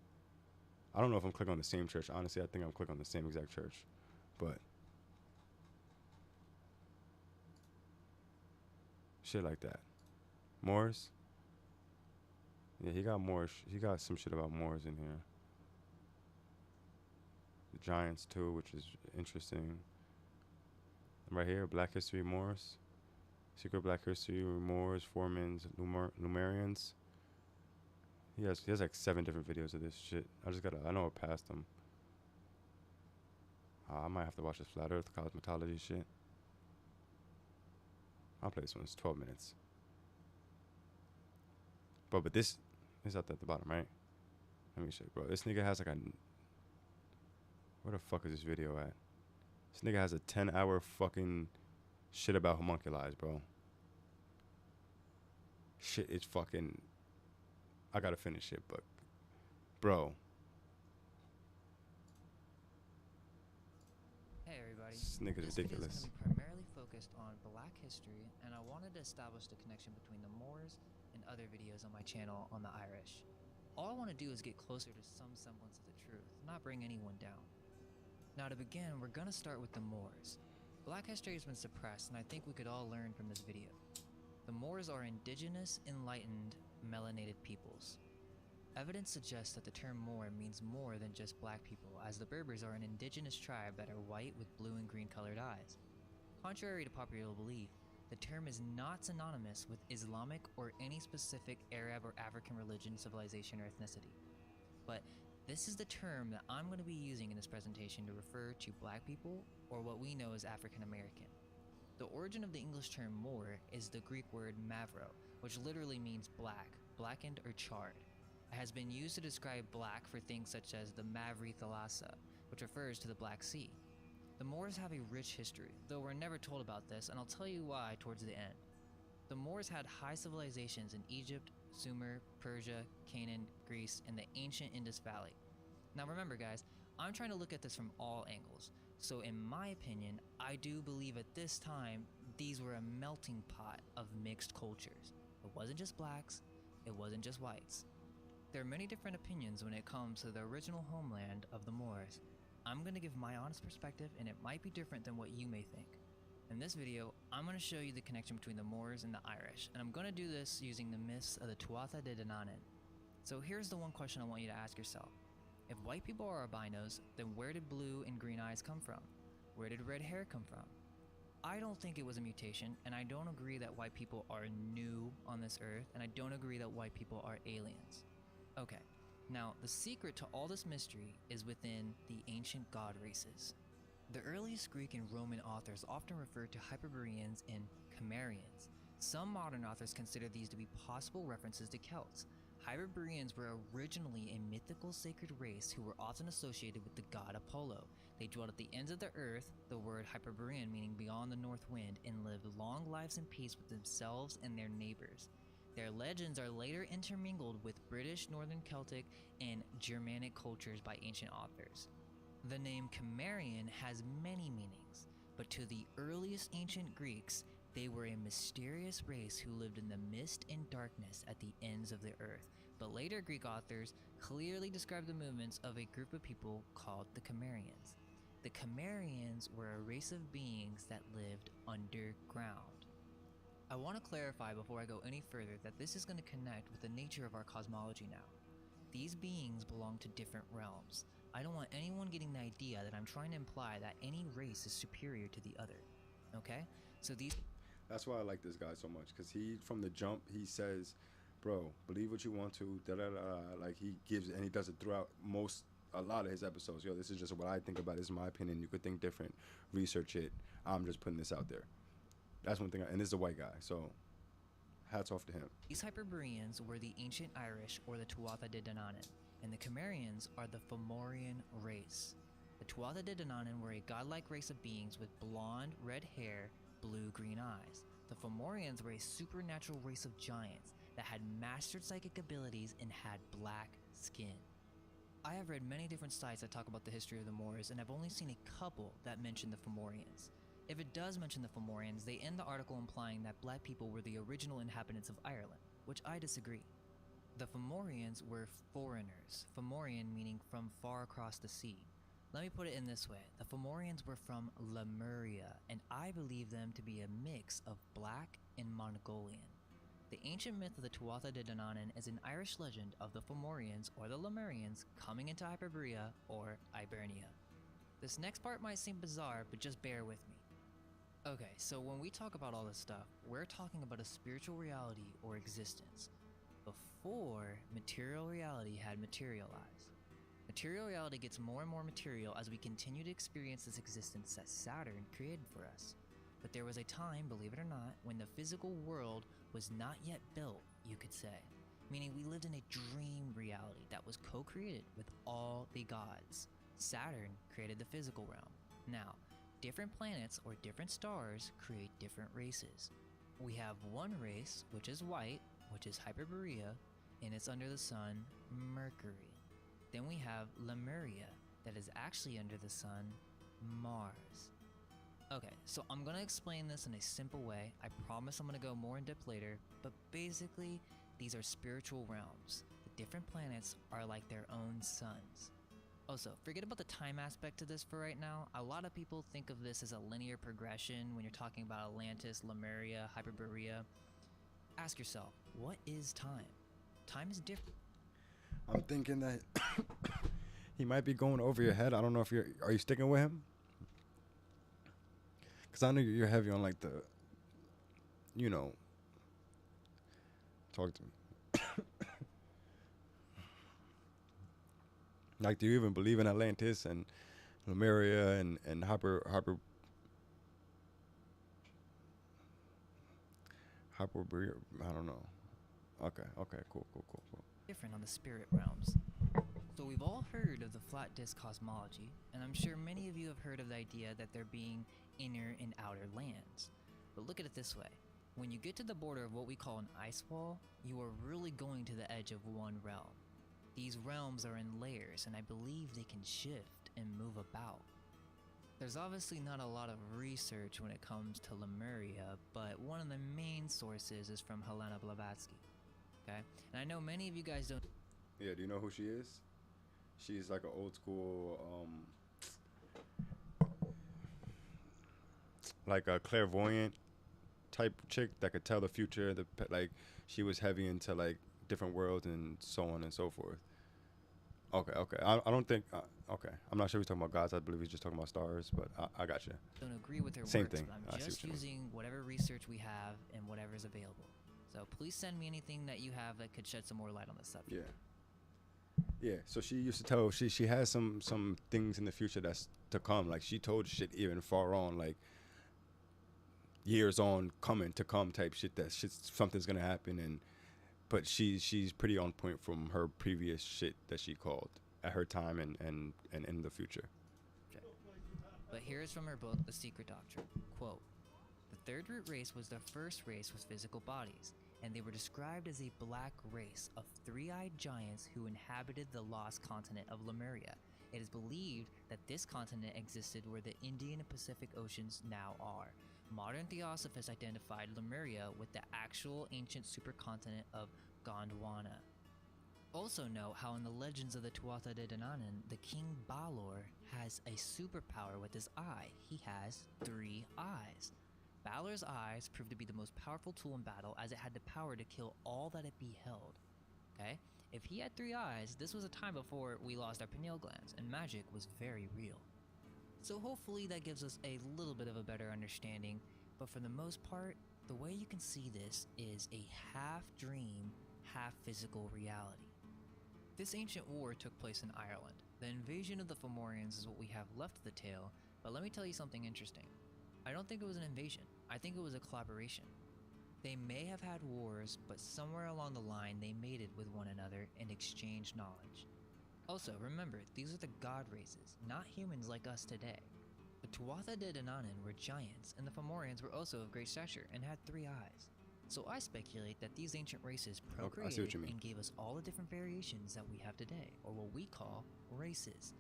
I don't know if I'm clicking on the same church. Honestly, I think I'm clicking on the same exact church, but shit like that. Moors. Yeah, he got Moors. He got some shit about Moors in here. The Giants too, which is interesting. Right here, Black History Moors. Secret Black History Moors, Formans, Lumerians. He has like 7 different videos of this shit. I know I passed them. I might have to watch this Flat Earth cosmetology shit. I'll play this one. It's 12 minutes. But this is at the bottom, right? Let me check, bro. This nigga has like a. Where the fuck is this video at? This nigga has a 10-hour fucking shit about homunculi, bro. Shit is fucking. I gotta finish it, but. Bro. Hey everybody. This nigga's ridiculous. This video is going to be primarily focused on Black history, and I wanted to establish the connection between the Moors and other videos on my channel on the Irish. All I want to do is get closer to some semblance of the truth, not bring anyone down. Now to begin, we're going to start with the Moors. Black history has been suppressed, and I think we could all learn from this video. The Moors are indigenous, enlightened, melanated peoples. Evidence suggests that the term Moor means more than just black people, as the Berbers are an indigenous tribe that are white with blue and green colored eyes. Contrary to popular belief, the term is not synonymous with Islamic or any specific Arab or African religion, civilization, or ethnicity. But this is the term that I'm going to be using in this presentation to refer to black people, or what we know as African American. The origin of the English term Moor is the Greek word mavro, which literally means black, blackened, or charred. It has been used to describe black for things such as the Mavri Thalassa, which refers to the Black Sea. The Moors have a rich history, though we're never told about this, and I'll tell you why towards the end. The Moors had high civilizations in Egypt, Sumer, Persia, Canaan, Greece, and the ancient Indus Valley. Now remember guys, I'm trying to look at this from all angles, so in my opinion, I do believe at this time, these were a melting pot of mixed cultures. It wasn't just blacks, it wasn't just whites. There are many different opinions when it comes to the original homeland of the Moors. I'm going to give my honest perspective, and it might be different than what you may think. In this video, I'm going to show you the connection between the Moors and the Irish, and I'm going to do this using the myths of the Tuatha De Danann. So here's the one question I want you to ask yourself. If white people are albinos, then where did blue and green eyes come from? Where did red hair come from? I don't think it was a mutation, and I don't agree that white people are new on this earth, and I don't agree that white people are aliens. Okay, now the secret to all this mystery is within the ancient god races. The earliest Greek and Roman authors often referred to Hyperboreans and Cimmerians. Some modern authors consider these to be possible references to Celts. Hyperboreans were originally a mythical sacred race who were often associated with the god Apollo. They dwelt at the ends of the earth, the word Hyperborean meaning beyond the north wind, and lived long lives in peace with themselves and their neighbors. Their legends are later intermingled with British, Northern Celtic, and Germanic cultures by ancient authors. The name Cimmerian has many meanings, but to the earliest ancient Greeks, They were a mysterious race who lived in the mist and darkness at the ends of the earth, but later Greek authors clearly described the movements of a group of people called the Cimmerians. The Cimmerians were a race of beings that lived underground. I want to clarify before I go any further that this is going to connect with the nature of our cosmology now. These beings belong to different realms. I don't want anyone getting the idea that I'm trying to imply that any race is superior to the other. Okay? So these... That's why I like this guy so much, because he, from the jump, he says, bro, believe what you want to, da-da-da-da. Like, he gives, and he does it throughout a lot of his episodes. Yo, this is just what I think about it. This is my opinion. You could think different. Research it. I'm just putting this out there. That's one thing, and this is a white guy, so hats off to him. These Hyperboreans were the ancient Irish, or the Tuatha De Danann, and the Cimmerians are the Fomorian race. The Tuatha De Danann were a godlike race of beings with blonde, red hair, blue-green eyes. The Fomorians were a supernatural race of giants that had mastered psychic abilities and had black skin. I have read many different sites that talk about the history of the Moors, and I've only seen a couple that mention the Fomorians. If it does mention the Fomorians, they end the article implying that black people were the original inhabitants of Ireland, which I disagree. The Fomorians were foreigners, Fomorian meaning from far across the sea. Let me put it in this way, the Fomorians were from Lemuria, and I believe them to be a mix of black and Mongolian. The ancient myth of the Tuatha De Danann is an Irish legend of the Fomorians or the Lemurians coming into Hyperborea or Hibernia. This next part might seem bizarre, but just bear with me. Okay, so when we talk about all this stuff, we're talking about a spiritual reality or existence before material reality had materialized. Material reality gets more and more material as we continue to experience this existence that Saturn created for us. But there was a time, believe it or not, when the physical world was not yet built, you could say. Meaning we lived in a dream reality that was co-created with all the gods. Saturn created the physical realm. Now, different planets or different stars create different races. We have one race, which is white, which is Hyperborea, and it's under the sun, Mercury. Then we have Lemuria, that is actually under the sun, Mars. Okay, so I'm gonna explain this in a simple way. I promise I'm gonna go more in depth later, but basically, these are spiritual realms. The different planets are like their own suns. Also, forget about the time aspect to this for right now. A lot of people think of this as a linear progression when you're talking about Atlantis, Lemuria, Hyperborea. Ask yourself, what is time? Time is different. I'm thinking that he might be going over your head. I don't know if are you sticking with him? Because I know you're heavy on like the, talk to me. Like, do you even believe in Atlantis and Lemuria and Hyperborea? I don't know. Okay, cool. Different on the spirit realms. So we've all heard of the flat disk cosmology, and I'm sure many of you have heard of the idea that there being inner and outer lands. But look at it this way. When you get to the border of what we call an ice wall, you are really going to the edge of one realm. These realms are in layers, and I believe they can shift and move about. There's obviously not a lot of research when it comes to Lemuria, but one of the main sources is from Helena Blavatsky. Okay? And I know many of you guys don't... Yeah, do you know who she is? She's like an old school, like a clairvoyant type chick that could tell the future. Like, she was heavy into like different worlds and so on and so forth. Okay. I don't think... okay, I'm not sure he's talking about gods. I believe he's just talking about stars, but I got you. Don't agree with her Same works, thing. but I'm just using whatever research we have and whatever is available. So please send me anything that you have that could shed some more light on this subject. Yeah. So she used to tell she has some things in the future that's to come. Like, she told shit even far on, like years on to come type shit, that something's gonna happen. But she's pretty on point from her previous shit that she called at her time and in the future. Okay. But here is from her book, The Secret Doctrine. Quote, "The third root race was the first race with physical bodies, and they were described as a black race of three-eyed giants who inhabited the lost continent of Lemuria. It is believed that this continent existed where the Indian and Pacific Oceans now are. Modern Theosophists identified Lemuria with the actual ancient supercontinent of Gondwana. Also note how in the legends of the Tuatha De Danann, the King Balor has a superpower with his eye. He has 3 eyes. Balor's eyes proved to be the most powerful tool in battle as it had the power to kill all that it beheld. Okay? If he had 3 eyes, this was a time before we lost our pineal glands, and magic was very real. So hopefully that gives us a little bit of a better understanding, but for the most part, the way you can see this is a half dream, half physical reality. This ancient war took place in Ireland. The invasion of the Fomorians is what we have left of the tale, but let me tell you something interesting. I don't think it was an invasion, I think it was a collaboration. They may have had wars, but somewhere along the line they mated with one another and exchanged knowledge. Also, remember, these are the god races, not humans like us today. The Tuatha De Danann were giants, and the Fomorians were also of great stature and had 3 eyes. So I speculate that these ancient races I see what procreated you mean. and gave us all the different variations that we have today, or what we call races.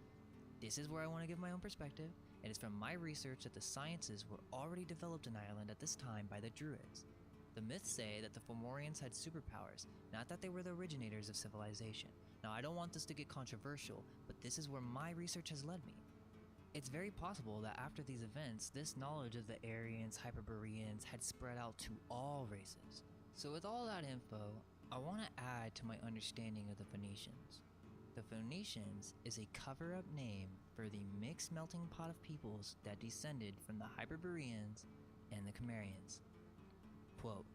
This is where I want to give my own perspective, and it's from my research that the sciences were already developed in Ireland at this time by the Druids. The myths say that the Fomorians had superpowers, not that they were the originators of civilization. Now I don't want this to get controversial, but this is where my research has led me. It's very possible that after these events, this knowledge of the Aryans, Hyperboreans had spread out to all races. So with all that info, I want to add to my understanding of the Phoenicians. The Phoenicians is a cover-up name for the mixed melting pot of peoples that descended from the Hyperboreans and the Cimmerians. Quote,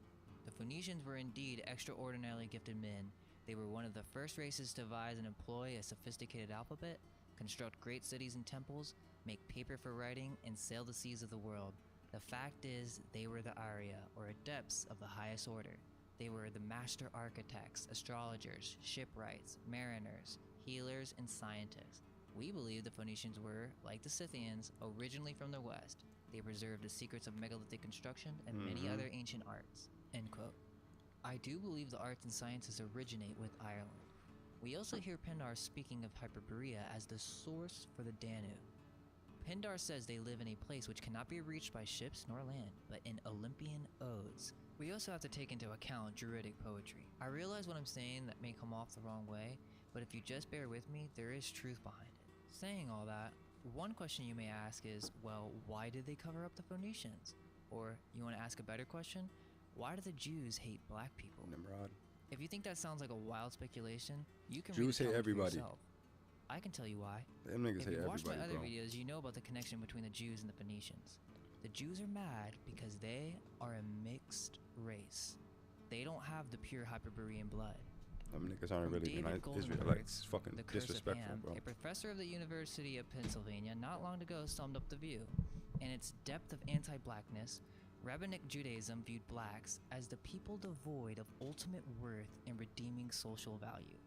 "The Phoenicians were indeed extraordinarily gifted men. They were one of the first races to devise and employ a sophisticated alphabet, construct great cities and temples, make paper for writing, and sail the seas of the world. The fact is, they were the Arya, or adepts of the highest order. They were the master architects, astrologers, shipwrights, mariners, healers, and scientists. We believe the Phoenicians were, like the Scythians, originally from the west. They preserved the secrets of megalithic construction and many other ancient arts." End quote. I do believe the arts and sciences originate with Ireland. We also hear Pindar speaking of Hyperborea as the source for the Danube. Pindar says they live in a place which cannot be reached by ships nor land, but in Olympian odes. We also have to take into account Druidic poetry. I realize what I'm saying that may come off the wrong way, but if you just bear with me, there is truth behind it. Saying all that, one question you may ask is, well, why did they cover up the Phoenicians? Or, you want to ask a better question? Why do the Jews hate black people? Nimrod. If you think that sounds like a wild speculation, you can Jews read the hate Talmud for everybody. yourself. I can tell you why. Them niggas If hate you watch my everybody, other bro. videos, you know about the connection between the Jews and the Phoenicians. The Jews are mad because they are a mixed race. They don't have the pure Hyperborean blood. Them niggas aren't From really David Israelites. Goldenberg, It's fucking The Curse of disrespectful, Ham, bro. a professor of the University of Pennsylvania not long ago summed up the view. In its depth of anti-blackness, Rabbinic Judaism viewed blacks as the people devoid of ultimate worth and redeeming social value.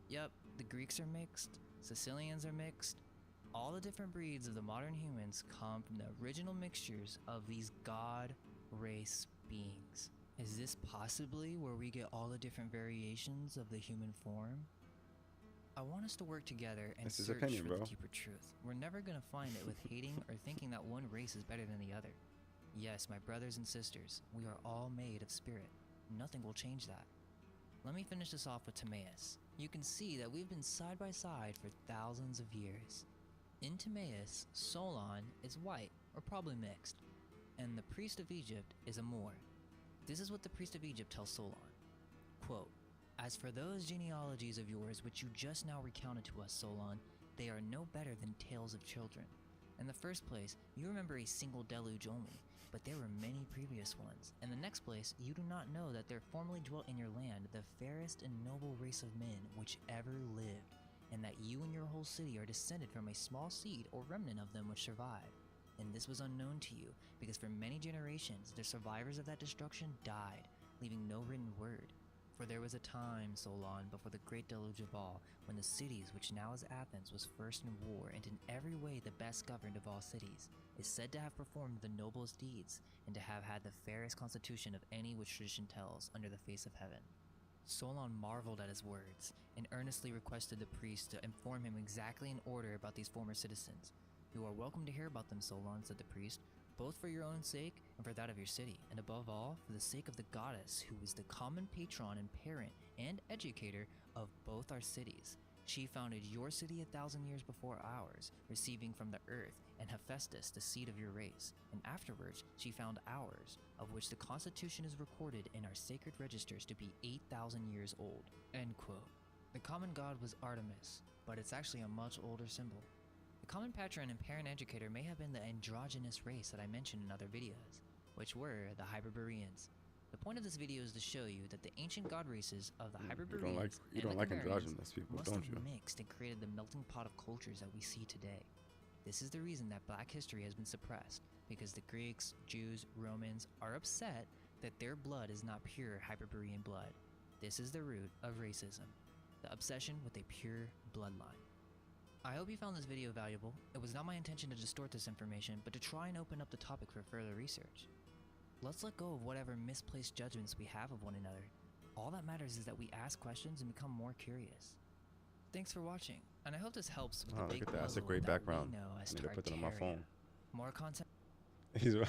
Yup, the Greeks are mixed, Sicilians are mixed. All the different breeds of the modern humans come from the original mixtures of these god race beings. Is this possibly where we get all the different variations of the human form? I want us to work together and That's his search opinion, for bro. the deeper truth. We're never gonna find it with hating or thinking that one race is better than the other. Yes, my brothers and sisters, we are all made of spirit. Nothing will change that. Let me finish this off with Timaeus. You can see that we've been side by side for thousands of years. In Timaeus, Solon is white, or probably mixed, and the priest of Egypt is a Moor. This is what the priest of Egypt tells Solon. Quote, "As for those genealogies of yours which you just now recounted to us, Solon, they are no better than tales of children. In the first place, you remember a single deluge only, but there were many previous ones. In the next place, you do not know that there formerly dwelt in your land the fairest and noble race of men which ever lived, and that you and your whole city are descended from a small seed or remnant of them which survived. And this was unknown to you, because for many generations the survivors of that destruction died, leaving no written word. For there was a time, Solon, before the great deluge of all, when the cities which now is Athens was first in war, and in every way the best governed of all cities, is said to have performed the noblest deeds, and to have had the fairest constitution of any which tradition tells under the face of heaven." Solon marveled at his words, and earnestly requested the priest to inform him exactly in order about these former citizens. "You are welcome to hear about them, Solon," said the priest, both for your own sake and for that of your city, and above all, for the sake of the goddess who is the common patron and parent and educator of both our cities. She founded your city 1,000 years before ours, receiving from the earth and Hephaestus the seed of your race, and afterwards she found ours, of which the constitution is recorded in our sacred registers to be 8,000 years old." End quote. The common god was Artemis, but it's actually a much older symbol. The common patron and parent educator may have been the androgynous race that I mentioned in other videos, which were the Hyperboreans. The point of this video is to show you that the ancient god races of the Hyperboreans You don't and like the Cimmerians androgynous people, must don't have you? mixed and created the melting pot of cultures that we see today. This is the reason that black history has been suppressed, because the Greeks, Jews, Romans are upset that their blood is not pure Hyperborean blood. This is the root of racism, the obsession with a pure bloodline. I hope you found this video valuable. It was not my intention to distort this information, but to try and open up the topic for further research. Let's let go of whatever misplaced judgments we have of one another. All that matters is that we ask questions and become more curious. Thanks for watching, and I hope this helps with Oh, the look big at that. That's a puzzle great that background. we know as I need to put that on my Tartaria. phone. More content. He's right.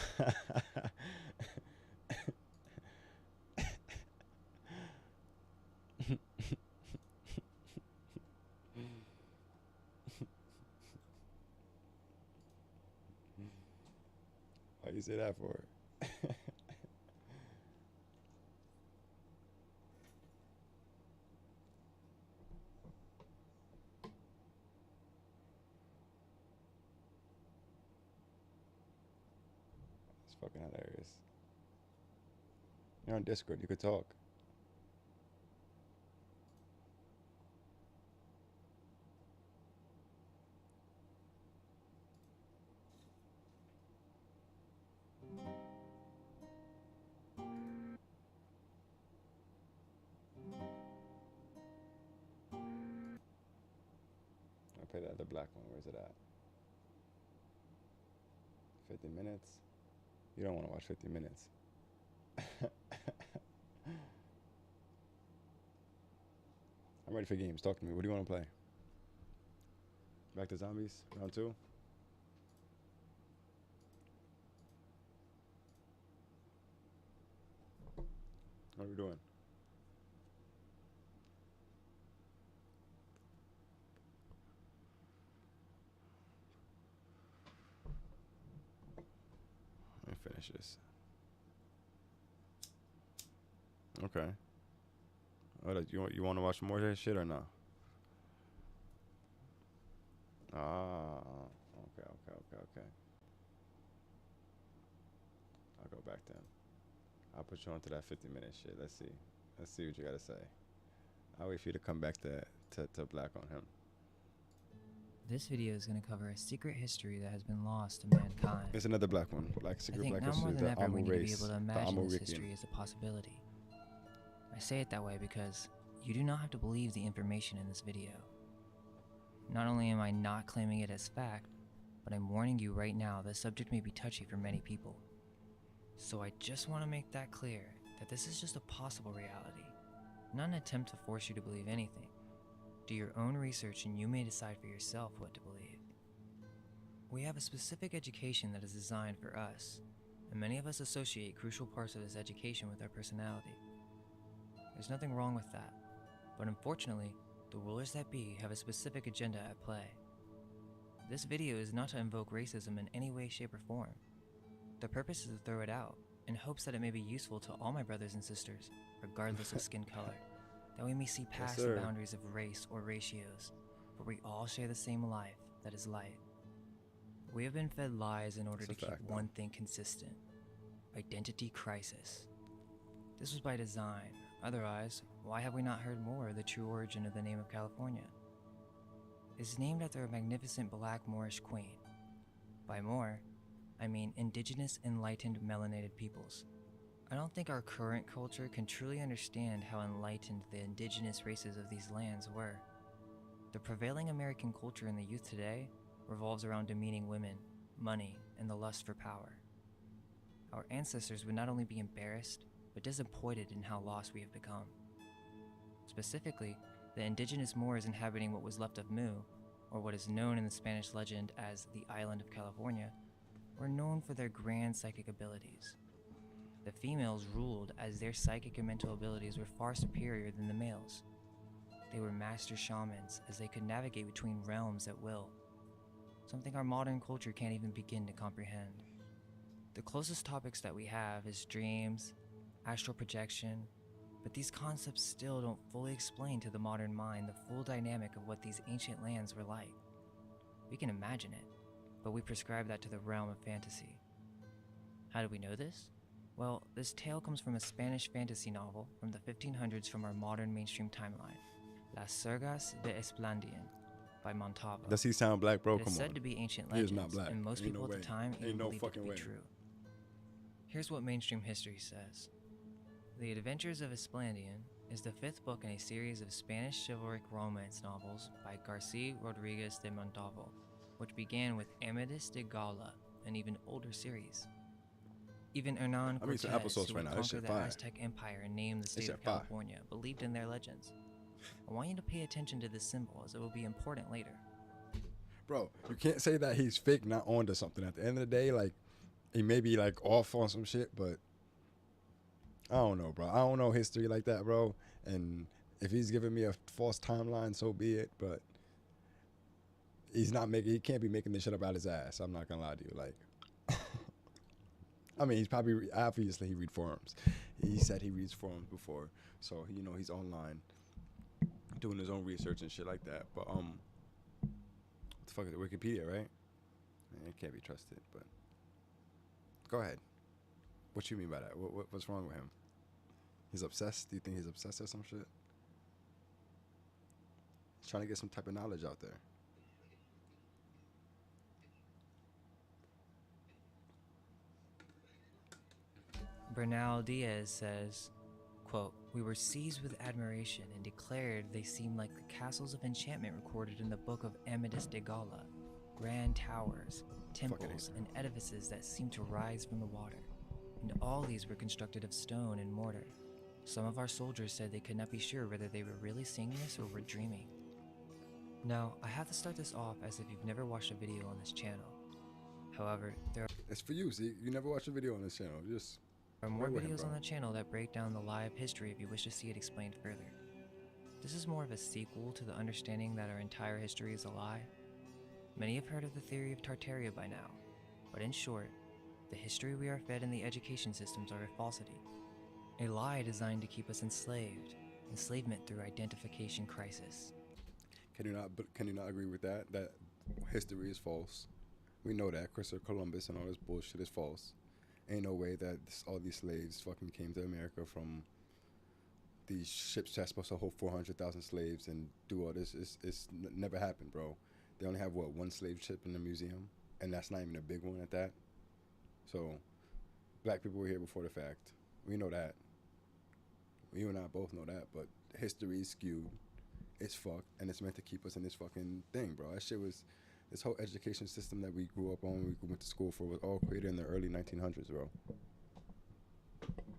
Why you say that for? It's fucking hilarious. You're on Discord, you could talk. I'll play the other black one. Where's it at? 50 minutes? You don't want to watch 50 minutes. I'm ready for games. Talk to me. What do you want to play? Back to zombies? Round 2? What are we doing? Let me finish this. Okay. What, you want to watch more of that shit or no? Ah, okay. I'll go back then. I'll put you onto that 50-minute shit. Let's see what you gotta say. I'll wait for you to come back to black on him. This video is going to cover a secret history that has been lost to mankind. There's another black one. I Secret think black now more history. than The ever we Amu need to be race. able to The imagine this Amurican. history as a possibility. I say it that way because you do not have to believe the information in this video. Not only am I not claiming it as fact, but I'm warning you right now this subject may be touchy for many people. So I just want to make that clear, that this is just a possible reality, not an attempt to force you to believe anything. Do your own research and you may decide for yourself what to believe. We have a specific education that is designed for us, and many of us associate crucial parts of this education with our personality. There's nothing wrong with that, but unfortunately, the rulers that be have a specific agenda at play. This video is not to invoke racism in any way, shape, or form. The purpose is to throw it out, in hopes that it may be useful to all my brothers and sisters, regardless of skin color, that we may see past the sir. boundaries of race or ratios, for we all share the same life, that is light. We have been fed lies in order It's a to keep fact, though. one thing consistent: identity crisis. This was by design. Otherwise, why have we not heard more of the true origin of the name of California? It's named after a magnificent black Moorish queen. By Moor, I mean indigenous enlightened melanated peoples. I don't think our current culture can truly understand how enlightened the indigenous races of these lands were. The prevailing American culture in the youth today revolves around demeaning women, money, and the lust for power. Our ancestors would not only be embarrassed, but disappointed in how lost we have become. Specifically, the indigenous Moors inhabiting what was left of Mu, or what is known in the Spanish legend as the island of California, were known for their grand psychic abilities. The females ruled as their psychic and mental abilities were far superior than the males. They were master shamans as they could navigate between realms at will, something our modern culture can't even begin to comprehend. The closest topics that we have is dreams, astral projection, but these concepts still don't fully explain to the modern mind the full dynamic of what these ancient lands were like. We can imagine it, but we prescribe that to the realm of fantasy. How do we know this? Well, this tale comes from a Spanish fantasy novel from the 1500s from our modern mainstream timeline, Las Sergas de Esplandian by Montalvo. Does he sound black, bro? It is Come said on. to be ancient He is legends, not black. and most Ain't people no at the way. time Ain't even no believed it to fucking be way. true. Here's what mainstream history says. The Adventures of Esplandian is the fifth book in a series of Spanish chivalric romance novels by Garcia Rodriguez de Montalvo, which began with Amadis de Gaula, an even older series. Even Hernan I mean, some Cortez, applesauce who right would now. That conquer shit the fire. Aztec Empire and name the state shit of fire. California, believed in their legends. I want you to pay attention to this symbol as it will be important later. Bro, you can't say that he's fake, not onto something. At the end of the day, like, he may be like off on some shit, but I don't know, bro. I don't know history like that, bro. And if he's giving me a false timeline, so be it. But he can't be making this shit up out his ass. I'm not gonna lie to you. Like, I mean, obviously he read forums. He said he reads forums before, so he's online doing his own research and shit like that. But what the fuck is it? Wikipedia, right? It can't be trusted. But go ahead. What you mean by that? What's wrong with him? He's obsessed? Do you think he's obsessed or some shit? He's trying to get some type of knowledge out there. Bernal Diaz says, quote, "We were seized with admiration and declared they seemed like the castles of enchantment recorded in the book of Amadis de Gaula, grand towers, temples, and edifices that seemed to rise from the water. And all these were constructed of stone and mortar. Some of our soldiers said they could not be sure whether they were really seeing this or were dreaming." Now, I have to start this off as if you've never watched a video on this channel. However, there It's for you. See, you never watch a video on this channel. Just are more Bear with him, videos on bro. the channel that break down the live history if you wish to see it explained further. This is more of a sequel to the understanding that our entire history is a lie. Many have heard of the theory of Tartaria by now, but in short, the history we are fed in the education systems are a falsity. A lie designed to keep us enslaved. Enslavement through identification crisis. Can you not agree with that? That history is false. We know that Christopher Columbus and all this bullshit is false. Ain't no way that all these slaves fucking came to America from these ships that's supposed to hold 400,000 slaves and do all this. It's never happened, bro. They only have one slave ship in the museum, and that's not even a big one at that. So, black people were here before the fact. We know that. You and I both know that, but history is skewed. It's fucked, and it's meant to keep us in this fucking thing, bro. That shit was, this whole education system that we grew up on, we went to school for, was all created in the early 1900s, bro.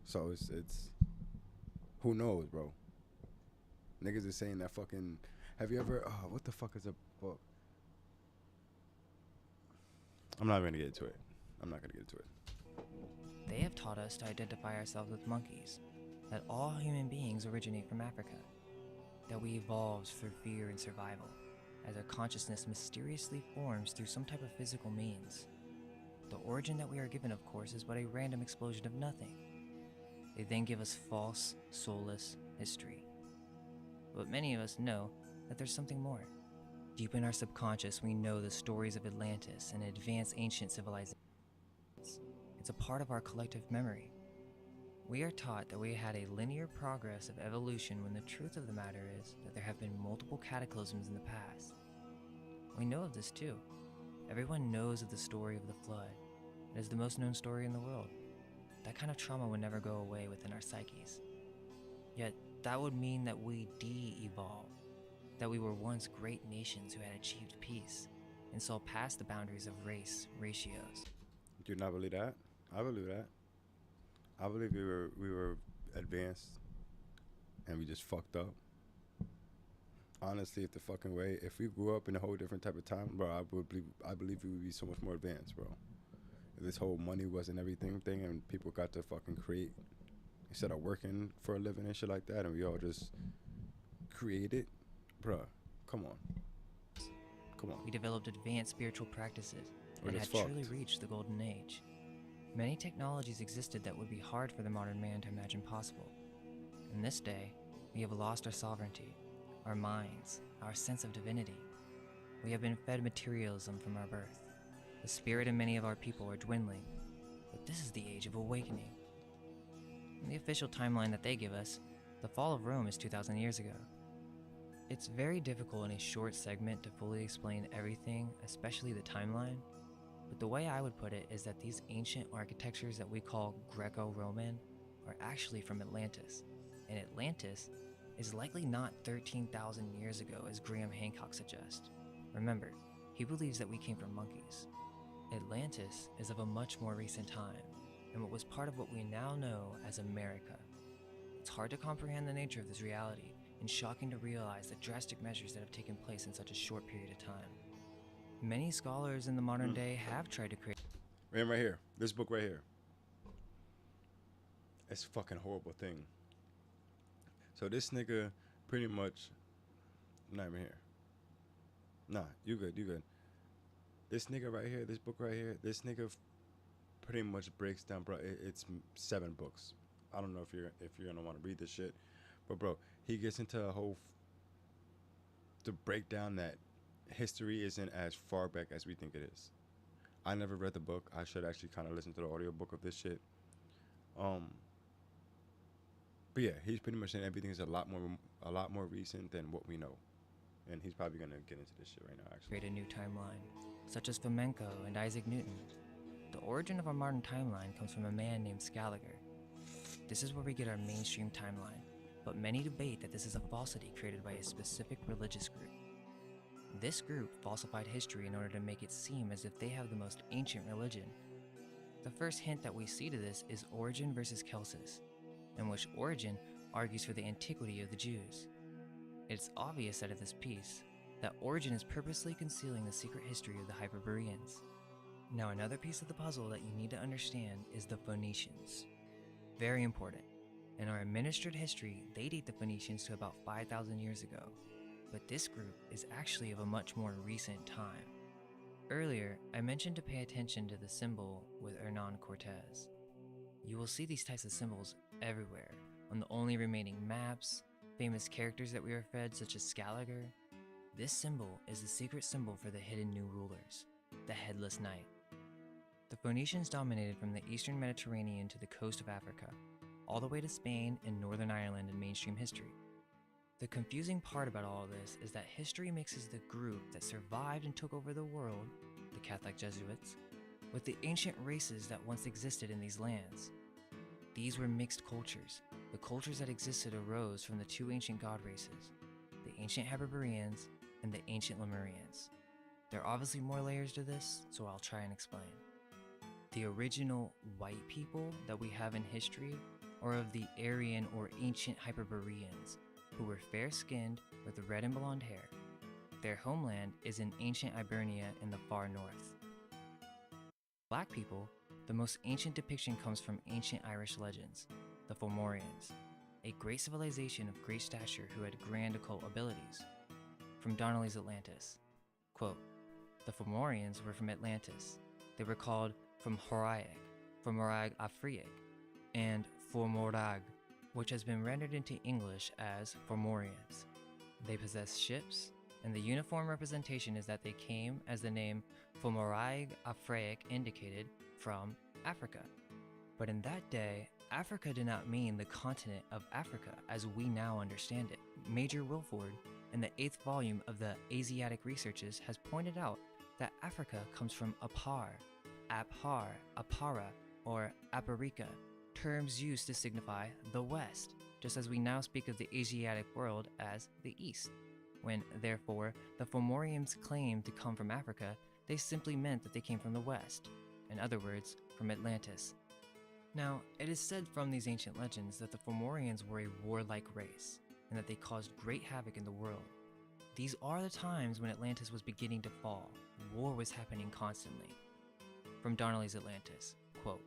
So it's who knows, bro. Niggas is saying that fucking, have you ever, what the fuck is a book? I'm not gonna get into it. They have taught us to identify ourselves with monkeys, that all human beings originate from Africa, that we evolved through fear and survival, as our consciousness mysteriously forms through some type of physical means. The origin that we are given, of course, is but a random explosion of nothing. They then give us false, soulless history. But many of us know that there's something more. Deep in our subconscious, we know the stories of Atlantis and advanced ancient civilizations. It's a part of our collective memory. We are taught that we had a linear progress of evolution when the truth of the matter is that there have been multiple cataclysms in the past. We know of this too. Everyone knows of the story of the flood. It is the most known story in the world. That kind of trauma would never go away within our psyches. Yet, that would mean that we de-evolved, that we were once great nations who had achieved peace and saw past the boundaries of race, ratios. Do you not believe that? I believe that. I believe we were advanced and we just fucked up. Honestly, if the fucking way, if we grew up in a whole different type of time, bro, I believe we would be so much more advanced, bro. this whole money wasn't everything thing, and people got to fucking create instead of working for a living and shit like that, and we all just created. Bruh, come on. We developed advanced spiritual practices We're and had just truly fucked. reached the golden age. Many technologies existed that would be hard for the modern man to imagine possible. In this day, we have lost our sovereignty, our minds, our sense of divinity. We have been fed materialism from our birth. The spirit in many of our people are dwindling, but this is the age of awakening. In the official timeline that they give us, the fall of Rome is 2,000 years ago. It's very difficult in a short segment to fully explain everything, especially the timeline, but the way I would put it is that these ancient architectures that we call Greco-Roman are actually from Atlantis, and Atlantis is likely not 13,000 years ago as Graham Hancock suggests. Remember, he believes that we came from monkeys. Atlantis is of a much more recent time, and what was part of what we now know as America. It's hard to comprehend the nature of this reality, and shocking to realize the drastic measures that have taken place in such a short period of time. Many scholars in the modern day have tried to create Right here. This book right here. It's a fucking horrible thing. So this nigga pretty much, I'm not even here. Nah, you good. This nigga right here, this book right here, this nigga pretty much breaks down, bro. It's 7 books. I don't know if you're gonna want to read this shit, but bro, he gets into a whole to break down that history isn't as far back as we think it is. I never read the book. I should actually kind of listen to the audiobook of this shit. But yeah, he's pretty much saying everything is a lot more recent than what we know, and he's probably gonna get into this shit right now. Actually, create a new timeline, such as Fomenko and Isaac Newton. The origin of our modern timeline comes from a man named Scaliger. This is where we get our mainstream timeline, but many debate that this is a falsity created by a specific religious group. This group falsified history in order to make it seem as if they have the most ancient religion. The first hint that we see to this is Origen versus Celsus, in which Origen argues for the antiquity of the Jews. It's obvious out of this piece that Origen is purposely concealing the secret history of the Hyperboreans. Now, another piece of the puzzle that you need to understand is the Phoenicians. Very important. In our administered history, they date the Phoenicians to about 5,000 years ago, but this group is actually of a much more recent time. Earlier, I mentioned to pay attention to the symbol with Hernan Cortez. You will see these types of symbols everywhere, on the only remaining maps, famous characters that we are fed such as Scaliger. This symbol is the secret symbol for the hidden new rulers, the Headless Knight. The Phoenicians dominated from the eastern Mediterranean to the coast of Africa, all the way to Spain and Northern Ireland in mainstream history. The confusing part about all of this is that history mixes the group that survived and took over the world, the Catholic Jesuits, with the ancient races that once existed in these lands. These were mixed cultures. The cultures that existed arose from the 2 ancient god races, the ancient Hyperboreans and the ancient Lemurians. There are obviously more layers to this, so I'll try and explain. The original white people that we have in history are of the Aryan or ancient Hyperboreans, who were fair-skinned with red and blonde hair. Their homeland is in ancient Ibernia in the far north. Black people, the most ancient depiction comes from ancient Irish legends, the Fomorians, a great civilization of great stature who had grand occult abilities. From Donnelly's Atlantis, quote, "The Fomorians were from Atlantis. They were called Fomoraic, Fomorag Afriic, and Fomorag, which has been rendered into English as Fomorians. They possess ships, and the uniform representation is that they came, as the name Fomorag Afriic indicated, from Africa. But in that day, Africa did not mean the continent of Africa as we now understand it. Major Wilford, in the 8th volume of the Asiatic Researches, has pointed out that Africa comes from Apar, Aphar, Apara, or Aparika, terms used to signify the West, just as we now speak of the Asiatic world as the East. When, therefore, the Fomorians claimed to come from Africa, they simply meant that they came from the West, in other words, from Atlantis. Now, it is said from these ancient legends that the Fomorians were a warlike race, and that they caused great havoc in the world. These are the times when Atlantis was beginning to fall. War was happening constantly. from Donnelly's Atlantis, quote,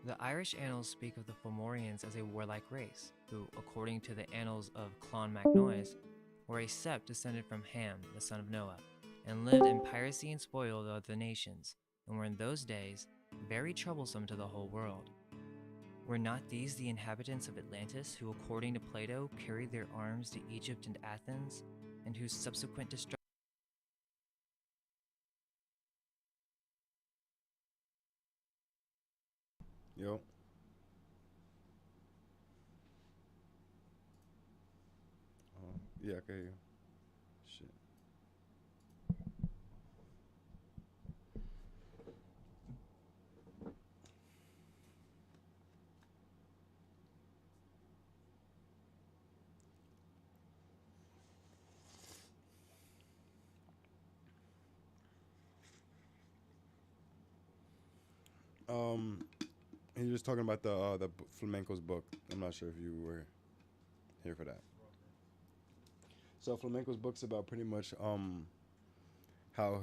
"The Irish annals speak of the Fomorians as a warlike race, who, according to the annals of Clon MacNoise, were a sept descended from Ham, the son of Noah, and lived in piracy and spoiled of the nations, and were in those days very troublesome to the whole world. Were not these the inhabitants of Atlantis, who, according to Plato, carried their arms to Egypt and Athens, and whose subsequent destruction..." Yo. Yeah, I can hear you. Shit. He was talking about the Flamenco's book. I'm not sure if you were here for that. So Flamenco's book's about pretty much how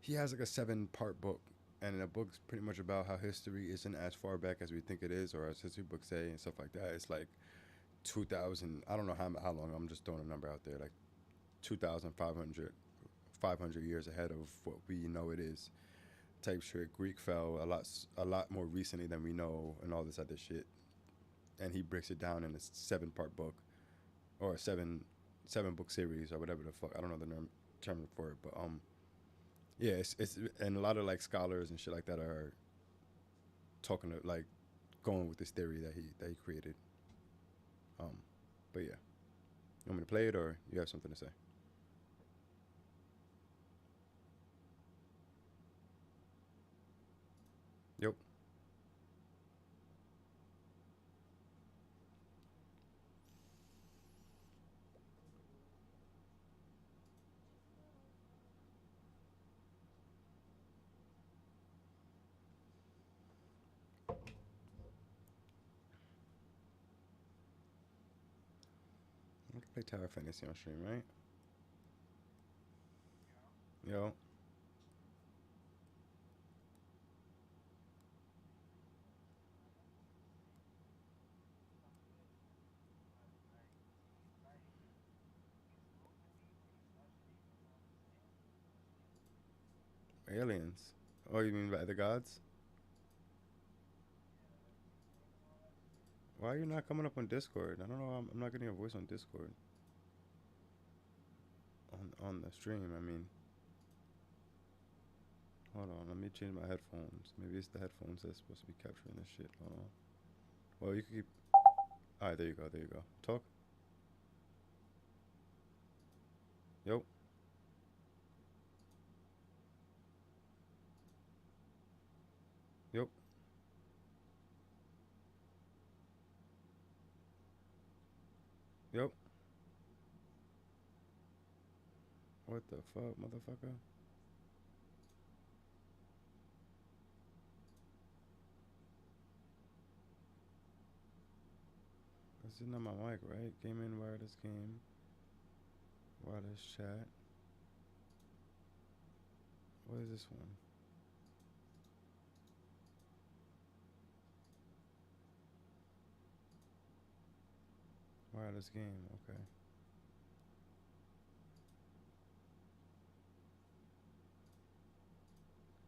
he has like a 7-part book, and the book's pretty much about how history isn't as far back as we think it is, or as history books say and stuff like that. It's like 2,000. I don't know how long. I'm just throwing a number out there, like 2,500 years ahead of what we know it is. Type shit. Greek fell a lot more recently than we know, and all this other shit. And he breaks it down in a 7-part book, or a seven book series, or whatever the fuck. I don't know the term for it, but yeah, it's and a lot of like scholars and shit like that are talking to, like, going with this theory that he created. But yeah, you want me to play it, or you have something to say? Yep. I can play Tower Fantasy on stream, right? Yo. Aliens. Oh, you mean by the gods? Why are you not coming up on Discord? I don't know. I'm not getting your voice on Discord. On the stream, I mean. Hold on, let me change my headphones. Maybe it's the headphones that's supposed to be capturing this shit. Hold on. Well, you can keep. Alright, there you go. There you go. Talk. Yo. Yep. Yep. What the fuck, motherfucker? This is not my mic, right? Game in wireless game. Wireless chat. What is this one? Wireless game, okay.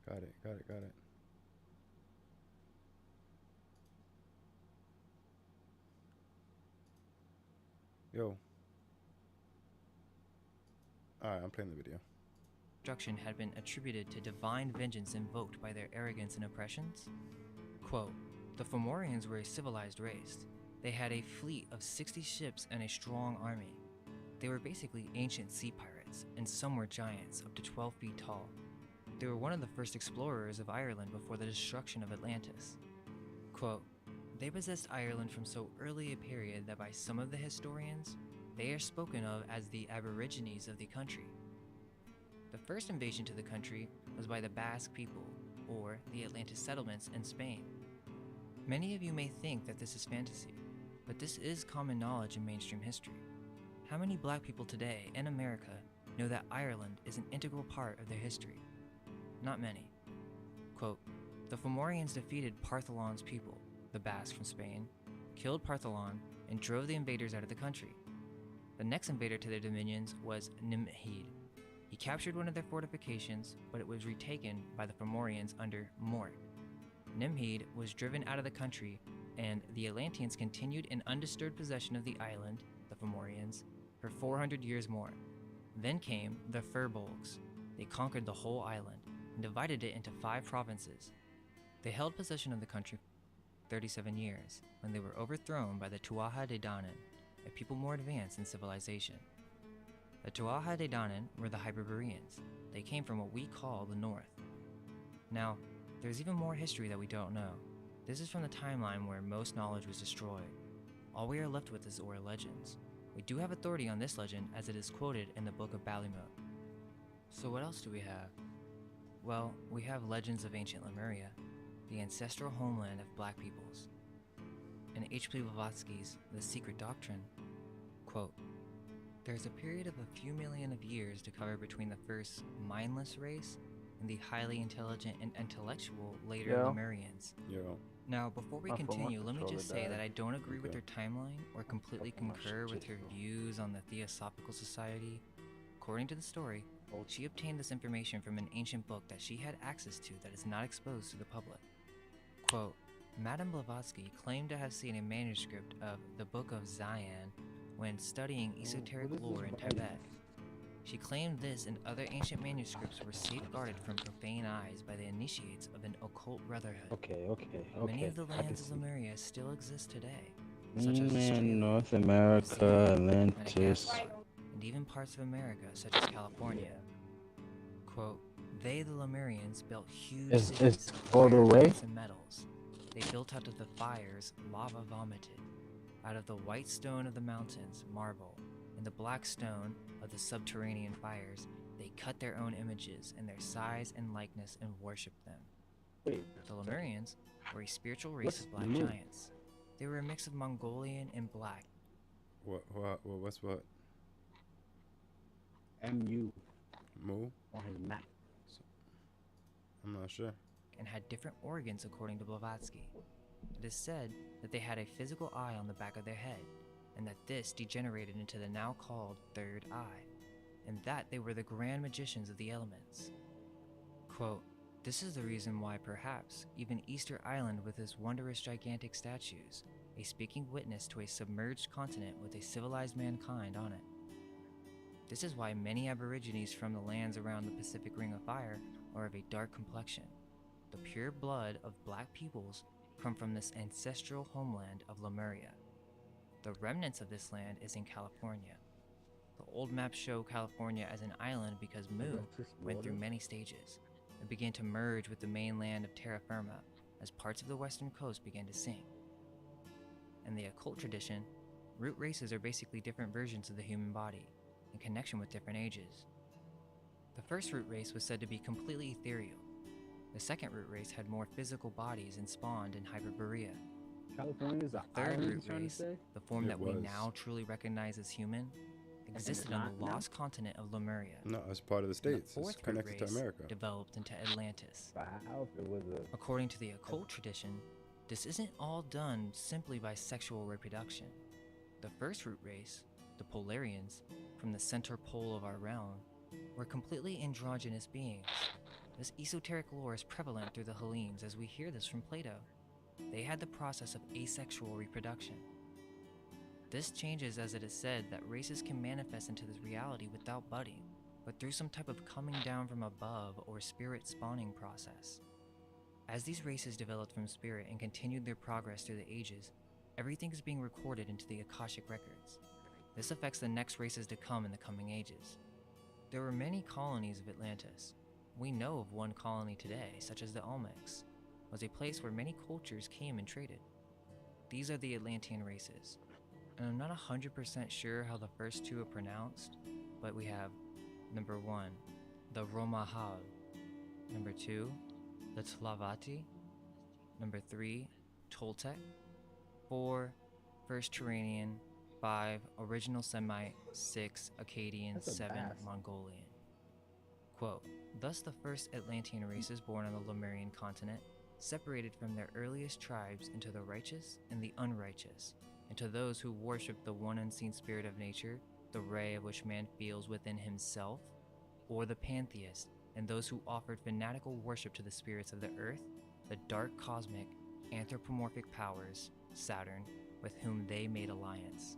Got it, got it, got it. Yo. Alright, I'm playing the video. Destruction had been attributed to divine vengeance invoked by their arrogance and oppressions? Quote, "The Fomorians were a civilized race. They had a fleet of 60 ships and a strong army. They were basically ancient sea pirates, and some were giants, up to 12 feet tall. They were one of the first explorers of Ireland before the destruction of Atlantis." Quote, "They possessed Ireland from so early a period that by some of the historians, they are spoken of as the Aborigines of the country. The first invasion to the country was by the Basque people, or the Atlantis settlements in Spain. Many of you may think that this is fantasy, but this is common knowledge in mainstream history. How many black people today in America know that Ireland is an integral part of their history? Not many. Quote, the Fomorians defeated Partholon's people, the Basques from Spain, killed Partholon, and drove the invaders out of the country. The next invader to their dominions was Nimhid. He captured one of their fortifications, but it was retaken by the Fomorians under Mort. Nimhid was driven out of the country, and the Atlanteans continued in undisturbed possession of the island, the Fomorians, for 400 years more. Then came the Firbolgs. They conquered the whole island and divided it into 5 provinces. They held possession of the country for 37 years when they were overthrown by the Tuatha De Danann, a people more advanced in civilization. The Tuatha De Danann were the Hyperboreans. They came from what we call the North. Now, there's even more history that we don't know. This is from the timeline where most knowledge was destroyed. All we are left with is oral legends. We do have authority on this legend as it is quoted in the Book of Ballymote. So what else do we have? Well, we have legends of ancient Lemuria, the ancestral homeland of black peoples. In H.P. Blavatsky's The Secret Doctrine, quote, there's a period of a few million of years to cover between the first mindless race and the highly intelligent and intellectual later Lemurians. Yo. Now, before we continue, let me just say that I don't agree with her timeline or completely concur with her views on the Theosophical Society. According to the story, she obtained this information from an ancient book that she had access to that is not exposed to the public. Quote, Madame Blavatsky claimed to have seen a manuscript of the Book of Zion when studying esoteric lore in Tibet. She claimed this and other ancient manuscripts were safeguarded from profane eyes by the initiates of an occult brotherhood. Many of the lands of Lemuria still exist today, such as Australia, North America, Atlantis, Madagascar, and even parts of America, such as California. Quote, they, the Lemurians, built huge cities of iron and metals. They built out of the fires lava vomited, out of the white stone of the mountains marble, and the black stone of the subterranean fires. They cut their own images in their size and likeness and worshipped them. The Lemurians were a spiritual race of black giants. They were a mix of Mongolian and black. What's what? MU. Mu? On his map. I'm not sure. And had different organs according to Blavatsky. It is said that they had a physical eye on the back of their head, and that this degenerated into the now called third eye, and that they were the grand magicians of the elements. Quote, this is the reason why perhaps even Easter Island with its wondrous gigantic statues, a speaking witness to a submerged continent with a civilized mankind on it. This is why many aborigines from the lands around the Pacific Ring of Fire are of a dark complexion. The pure blood of black peoples come from this ancestral homeland of Lemuria. The remnants of this land is in California. The old maps show California as an island because Mu went through many stages and began to merge with the mainland of terra firma as parts of the western coast began to sink. In the occult tradition, root races are basically different versions of the human body in connection with different ages. The first root race was said to be completely ethereal. The second root race had more physical bodies and spawned in Hyperborea. California's The third root race, the form that we now truly recognize as human, existed on the lost continent of Lemuria. No, it's part of the states. The fourth It's connected root to race America. developed into Atlantis. It was According to the occult tradition, this isn't all done simply by sexual reproduction. The first root race, the Polarians, from the center pole of our realm, were completely androgynous beings. This esoteric lore is prevalent through the Hellenes as we hear this from Plato. They had the process of asexual reproduction. This changes as it is said that races can manifest into this reality without budding, but through some type of coming down from above or spirit spawning process. As these races developed from spirit and continued their progress through the ages, everything is being recorded into the Akashic records. This affects the next races to come in the coming ages. There were many colonies of Atlantis. We know of one colony today, such as the Olmecs, was a place where many cultures came and traded. These are the Atlantean races, and I'm not 100% sure how the first two are pronounced, but we have number 1, the Romahal, number 2, the Tlavati, number 3, Toltec, 4, First Turanian, 5, Original Semite, 6, Akkadian, 7, Mongolian. Quote, Thus, the first Atlantean races born on the Lemurian continent separated from their earliest tribes into the righteous and the unrighteous, into those who worship the one unseen spirit of nature, the ray of which man feels within himself, or the pantheist, and those who offered fanatical worship to the spirits of the earth, the dark cosmic, anthropomorphic powers, Saturn, with whom they made alliance.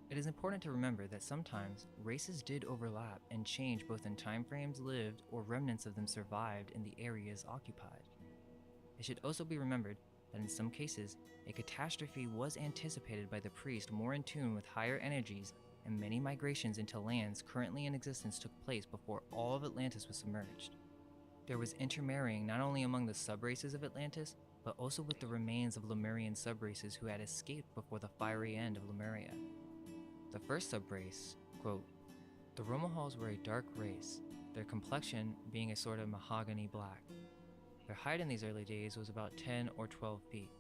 It is important to remember that sometimes races did overlap and change both in time frames lived or remnants of them survived in the areas occupied. It should also be remembered that in some cases, a catastrophe was anticipated by the priest more in tune with higher energies, and many migrations into lands currently in existence took place before all of Atlantis was submerged. There was intermarrying not only among the subraces of Atlantis, but also with the remains of Lemurian subraces who had escaped before the fiery end of Lemuria. The first subrace, quote, "The Romahals were a dark race, their complexion being a sort of mahogany black. Their height in these early days was about 10 or 12 feet,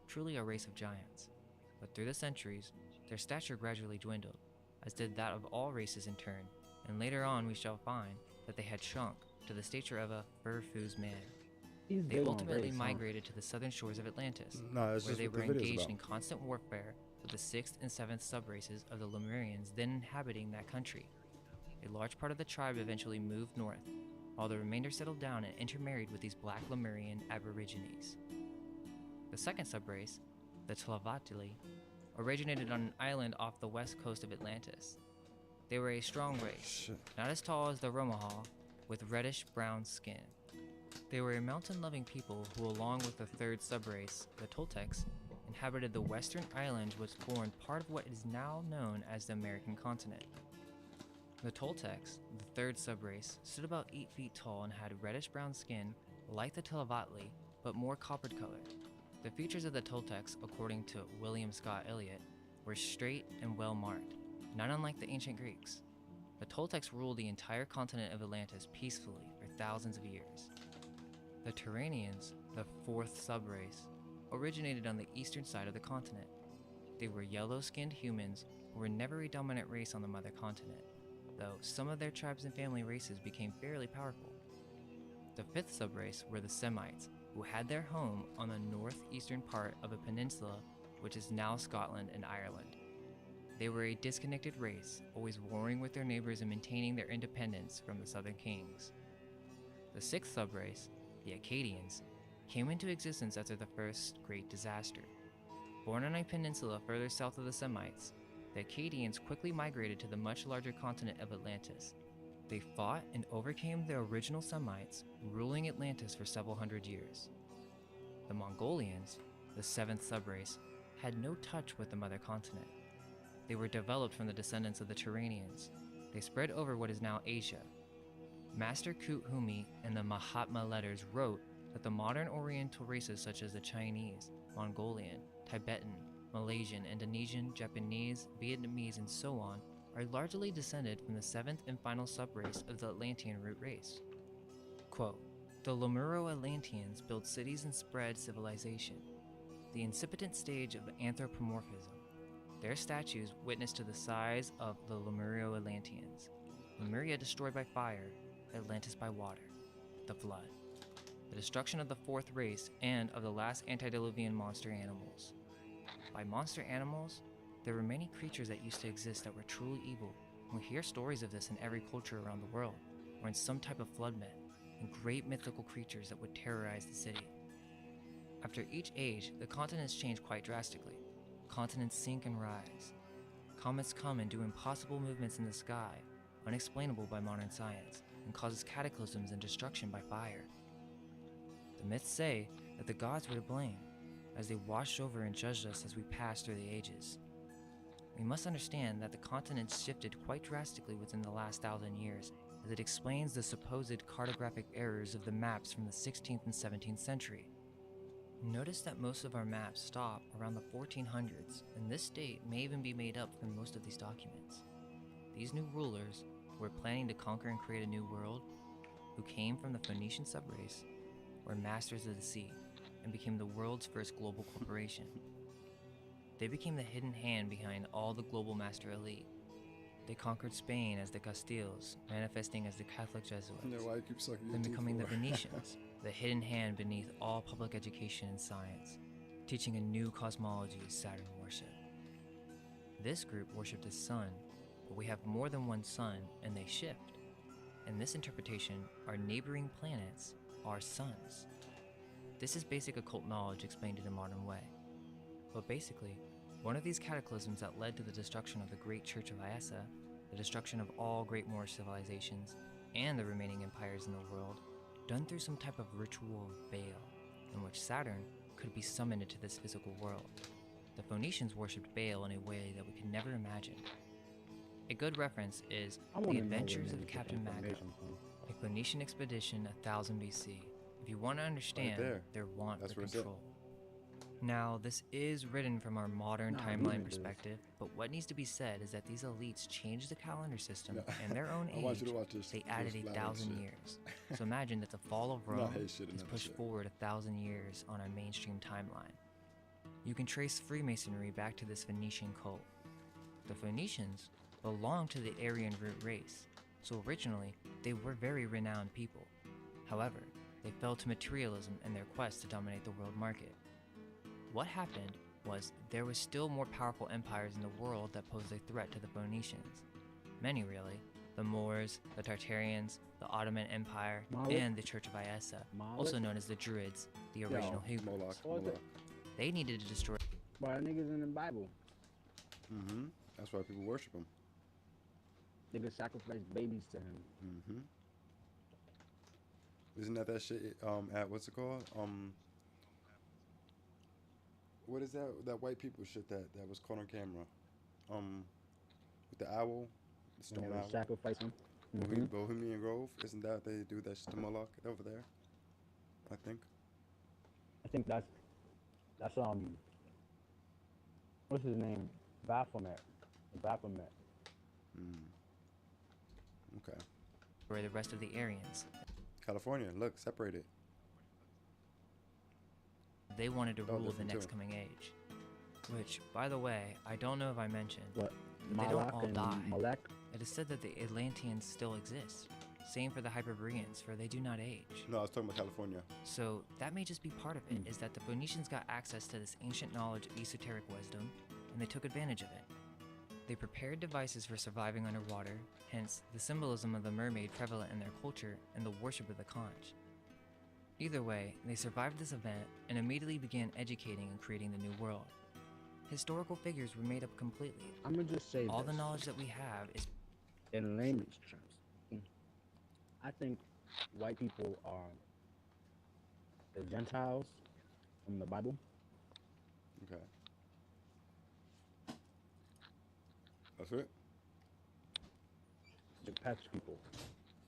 truly a race of giants. But through the centuries, their stature gradually dwindled, as did that of all races in turn, and later on we shall find that they had shrunk to the stature of a fur-foos man. They ultimately migrated to the southern shores of Atlantis, where they were engaged in constant warfare with the 6th and 7th subraces of the Lemurians then inhabiting that country. A large part of the tribe eventually moved north, while the remainder settled down and intermarried with these black Lemurian aborigines. The second subrace, the Tlavatli, originated on an island off the west coast of Atlantis. They were a strong race, not as tall as the Romahal, with reddish-brown skin. They were a mountain-loving people who, along with the third subrace, the Toltecs, inhabited the western island which formed part of what is now known as the American continent. The Toltecs, the third subrace, stood about 8 feet tall and had reddish-brown skin like the Tlavatli, but more copper-colored. The features of the Toltecs, according to William Scott Elliott, were straight and well-marked, not unlike the ancient Greeks. The Toltecs ruled the entire continent of Atlantis peacefully for thousands of years. The Turanians, the fourth subrace, originated on the eastern side of the continent. They were yellow-skinned humans who were never a dominant race on the mother continent, though some of their tribes and family races became fairly powerful. The fifth subrace were the Semites, who had their home on the northeastern part of a peninsula which is now Scotland and Ireland. They were a disconnected race, always warring with their neighbors and maintaining their independence from the southern kings. The sixth subrace, the Akkadians, came into existence after the first great disaster. Born on a peninsula further south of the Semites, the Akkadians quickly migrated to the much larger continent of Atlantis. They fought and overcame the original Semites, ruling Atlantis for several hundred years. The Mongolians, the seventh subrace, had no touch with the mother continent. They were developed from the descendants of the Turanians. They spread over what is now Asia. Master Kut Humi in the Mahatma letters wrote that the modern Oriental races such as the Chinese, Mongolian, Tibetan, Malaysian, Indonesian, Japanese, Vietnamese, and so on are largely descended from the seventh and final subrace of the Atlantean root race. Quote, "The Lemuro-Atlanteans built cities and spread civilization, the incipient stage of anthropomorphism. Their statues witness to the size of the Lemuro-Atlanteans. Lemuria destroyed by fire, Atlantis by water, the flood, the destruction of the fourth race and of the last antediluvian monster animals. By monster animals, there were many creatures that used to exist that were truly evil, and we hear stories of this in every culture around the world, or in some type of flood myth, and great mythical creatures that would terrorize the city. After each age, the continents change quite drastically. Continents sink and rise. Comets come and do impossible movements in the sky, unexplainable by modern science, and causes cataclysms and destruction by fire. The myths say that the gods were to blame, as they washed over and judged us as we passed through the ages. We must understand that the continents shifted quite drastically within the last 1,000 years, as it explains the supposed cartographic errors of the maps from the 16th and 17th century. Notice that most of our maps stop around the 1400s, and this date may even be made up from most of these documents. These new rulers, who were planning to conquer and create a new world, who came from the Phoenician subrace, were masters of the sea, and became the world's first global corporation. They became the hidden hand behind all the global master elite. they conquered Spain as the Castiles, manifesting as the Catholic Jesuits, Yeah, why you keep sucking your then teeth becoming the for? Venetians, the hidden hand beneath all public education and science, teaching a new cosmology, Saturn worship. This group worshipped the sun, but we have more than one sun, and they shift. In this interpretation, our neighboring planets are suns. This is basic occult knowledge explained in a modern way. But basically, one of these cataclysms that led to the destruction of the great Church of Iessa, the destruction of all great Moorish civilizations, and the remaining empires in the world, done through some type of ritual of Baal, in which Saturn could be summoned into this physical world. The Phoenicians worshipped Baal in a way that we could never imagine. A good reference is The Adventures of Captain Magro, a Phoenician expedition 1000 BC, if you want to understand there. their want That's for where it's at. control. Now, this is written from our modern timeline perspective, but what needs to be said is that these elites changed the calendar system in their own I want you age. to watch this. They added this 1,000 shit. years. So imagine that the fall of Not Rome hate shit, is another pushed shit. forward 1,000 years on our mainstream timeline. You can trace Freemasonry back to this Phoenician cult. The Phoenicians belonged to the Aryan root race, so originally they were very renowned people. However, they fell to materialism in their quest to dominate the world market. What happened was there was still more powerful empires in the world that posed a threat to the Phoenicians. Many really. The Moors, the Tartarians, the Ottoman Empire, and the Church of Iessa, also known as the Druids, the original Hebrews. They needed to destroy. Why niggas in the Bible? Mm-hmm. That's why people worship him. They could sacrifice babies to him. Mm-hmm. Isn't that shit? At what's it called? What is that? That white people shit that was caught on camera. With the owl, the stone When they owl. sacrifice him. Bohemian Grove. Isn't that they do that shit to Moloch over there? I think. I think that's what's his name? Baphomet. Baphomet. Okay. Were the rest of the Aryans. California, look, separated. They wanted to Oh, rule the different next too. coming age. Which, by the way, I don't know if I mentioned, What? but they don't Malak all and die. Malek? It is said that the Atlanteans still exist. Same for the Hyperboreans, for they do not age. No, I was talking about California. So that may just be part of it, is that the Phoenicians got access to this ancient knowledge of esoteric wisdom, and they took advantage of it. They prepared devices for surviving underwater, hence the symbolism of the mermaid prevalent in their culture and the worship of the conch. Either way, they survived this event and immediately began educating and creating the new world. Historical figures were made up completely. I'm gonna just say all this. the knowledge that we have is In layman's terms, I think white people are the Gentiles from the Bible. Okay. That's it? The Peps people.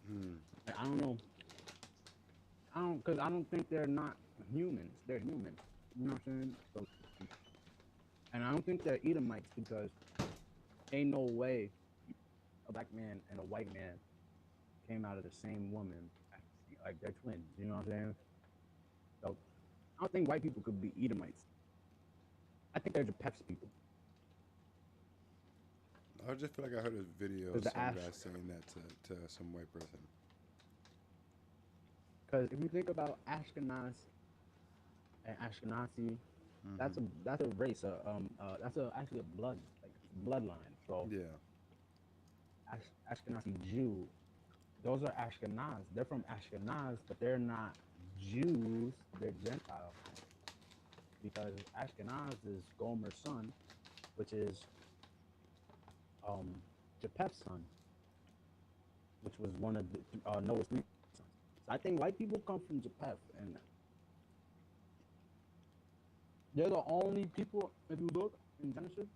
Hmm. And I don't know. Because I don't think they're not humans. They're human. You know what I'm saying? So, and I don't think they're Edomites because ain't no way a black man and a white man came out of the same woman. Like they're twins. You know what I'm saying? So I don't think white people could be Edomites. I think they're the Peps people. I just feel like I heard a video of There's the some Ash- guy saying that to some white person. Because if you think about Ashkenaz and Ashkenazi, that's a race. Actually a bloodline. So Yeah. Ashkenazi Jew, those are Ashkenaz. They're from Ashkenaz, but they're not Jews. They're Gentiles. Because Ashkenaz is Gomer's son, which is Japheth's son, which was one of the, Noah's 3 sons. So I think white people come from Japheth, and they're the only people, if you look in Genesis,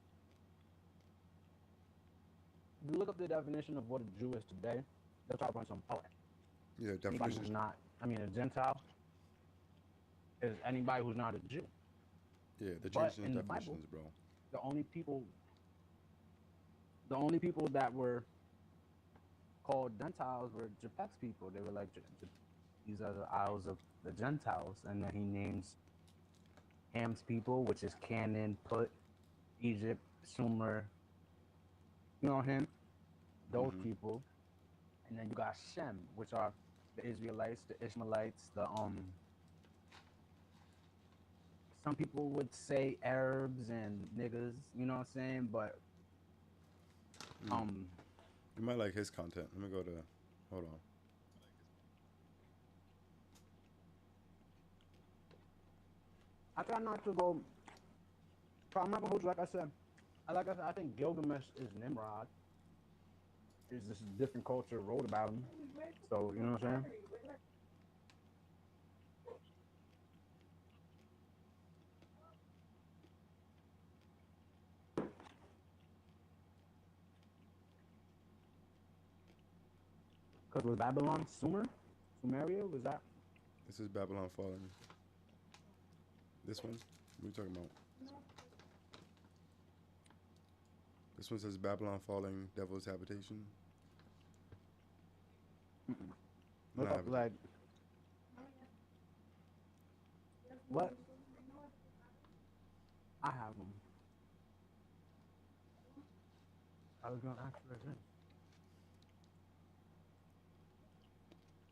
if you look up the definition of what a Jew is today, they'll try to find some power. Yeah, Anybody definition. who's not, a Gentile is anybody who's not a Jew. Yeah, they're But changing in the the Bible, definitions, bro. The only people that were called Gentiles were Japheth's people. They were like, these are the Isles of the Gentiles. And then he names Ham's people, which is Canaan, Put, Egypt, Sumer. You know him? those people, and then you got Shem, which are the Israelites, the Ishmaelites, some people would say Arabs and niggas, you know what I'm saying? But You might like his content. Let me go to. Hold on. I try not to go. I'm not gonna hold you. Like I said, I think Gilgamesh is Nimrod. It's just a different culture wrote about him. So you know what I'm saying? Because was Babylon Sumeria? Was that? This is Babylon Falling. This one? What are you talking about? This one says Babylon Falling, Devil's Habitation. Look up like what? I have them. I was gonna ask for it.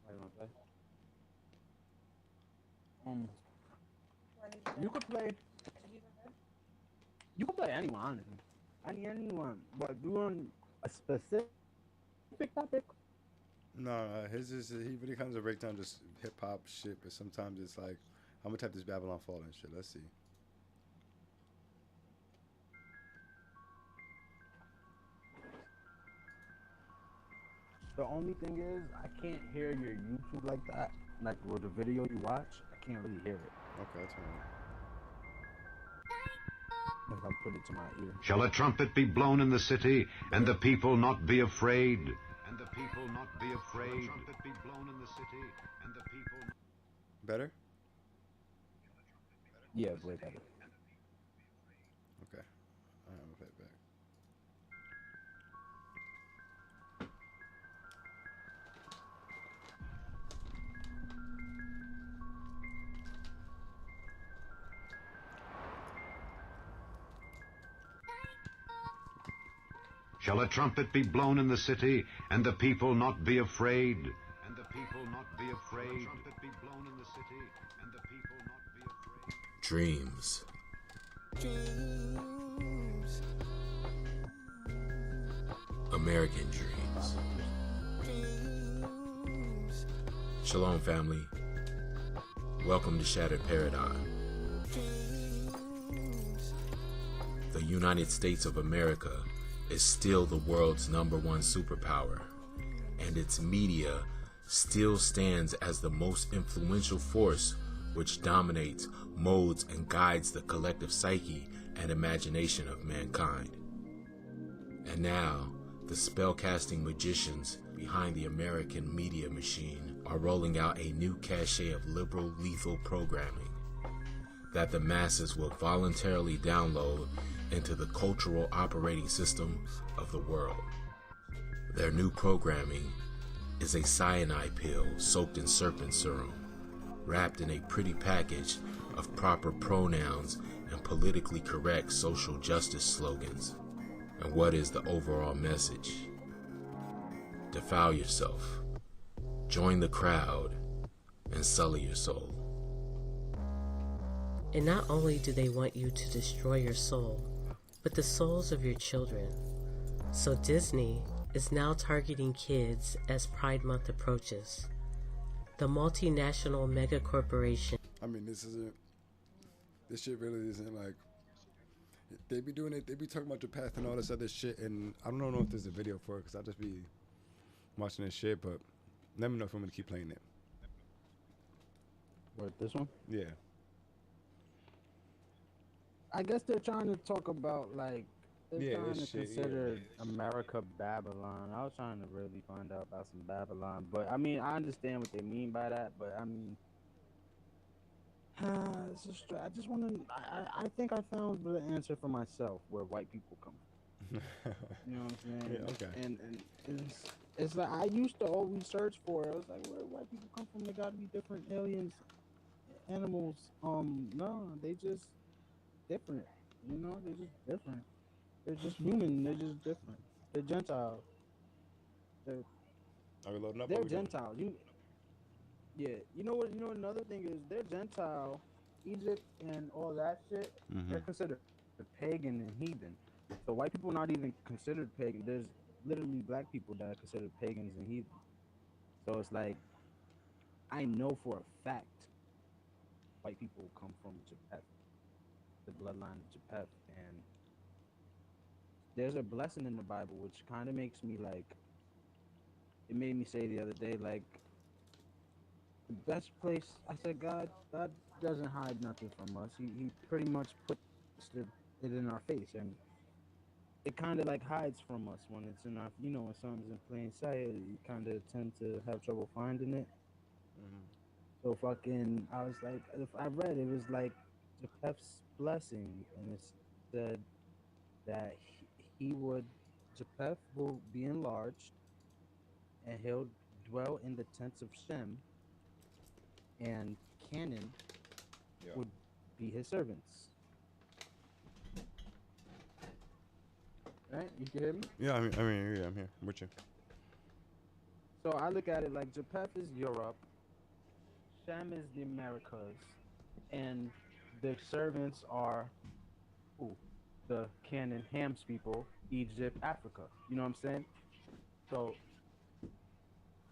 Wait, one second. You could play. You could play anyone, honestly. Anyone. But you want a specific topic? No, his is he really comes to break down just hip hop shit, but sometimes it's like I'm gonna type this Babylon Falling shit. Let's see. The only thing is, I can't hear your YouTube like that. Like with the video you watch, I can't really hear it. Okay, that's fine. If I put it to my ear. Shall a trumpet be blown in the city, and the people not be afraid? And the people not be afraid. Shall a trumpet be blown in the city, and the people. Better? Yeah, way better. Okay. I'm gonna play it back. Shall a trumpet be blown in the city, and the people not be afraid? And the people not be afraid. Shall a trumpet be blown in the city, and the people not be afraid? Dreams. Dreams. American dreams. Dreams. Shalom, family. Welcome to Shattered Paradigm. Dreams. The United States of America is still the world's #1 superpower, and its media still stands as the most influential force which dominates, molds, and guides the collective psyche and imagination of mankind. And now, the spellcasting magicians behind the American media machine are rolling out a new cachet of liberal, lethal programming that the masses will voluntarily download into the cultural operating system of the world. Their new programming is a cyanide pill soaked in serpent serum, wrapped in a pretty package of proper pronouns and politically correct social justice slogans. And what is the overall message? Defile yourself, join the crowd, and sully your soul. And not only do they want you to destroy your soul, but the souls of your children. So Disney is now targeting kids as Pride Month approaches. The multinational mega corporation. I mean, this shit really isn't like, they be doing it, they be talking about the path and all this other shit, and I don't know if there's a video for it, because I'll just be watching this shit, but let me know if I'm going to keep playing it. What, this one? Yeah. I guess they're trying to talk about, like, they're trying to shit, consider America Babylon. I was trying to really find out about some Babylon, but I mean, I understand what they mean by that, but I mean, it's just, I just want to, I think I found the answer for myself where white people come from. You know what I'm saying? Yeah, okay. And it's like, I used to always search for it. I was like, where white people come from? They gotta be different aliens, animals. No, they just different. You know, they're just different. They're just human. They're just different. They're Gentiles. They're, Are we loading up? they're Or we good? Gentiles. Yeah, you know what? You know another thing is they're Gentile, Egypt and all that shit. They're considered pagan and heathen. So white people are not even considered pagan. There's literally black people that are considered pagans and heathen. So it's like I know for a fact white people come from Japheth, the bloodline of Japheth, and there's a blessing in the Bible which kind of makes me like. It made me say the other day like. The best place, I said, God doesn't hide nothing from us. He pretty much puts it in our face, and it kind of like hides from us when it's in our, when something's in plain sight. You kind of tend to have trouble finding it. So fucking, I was like, if I read it was like Japheth's blessing, and it said that Japheth will be enlarged, and he'll dwell in the tents of Shem. And Canaan would be his servants. Right? You can hear me? Yeah, I mean, yeah, I'm here. I'm with you. So I look at it like Japheth is Europe, Shem is the Americas, and the servants are the Canaan, Ham's people, Egypt, Africa. You know what I'm saying? So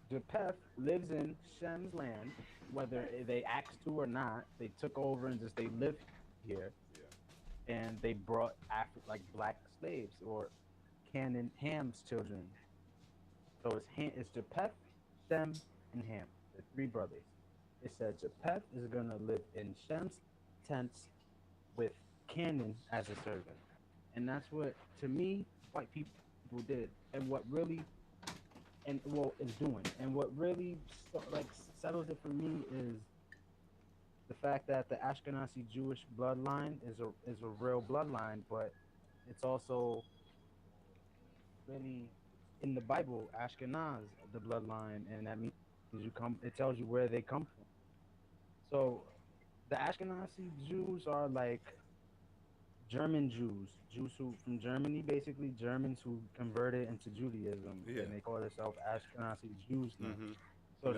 Japheth lives in Shem's land, whether they asked to or not. They took over and they live here, and they brought like black slaves or Canaan, Ham's children. So it's Japheth, Shem, and Ham, the three brothers. It said Japheth is gonna live in Shem's tents with Canaan as a servant, and that's what, to me, white people did, and what really. Is doing, and what really settles it for me is the fact that the Ashkenazi Jewish bloodline is a real bloodline, but it's also really in the Bible Ashkenaz, the bloodline, and that means it tells you where they come from. So the Ashkenazi Jews are like German Jews who from Germany, basically Germans who converted into Judaism, and they call themselves Ashkenazi Jews now. So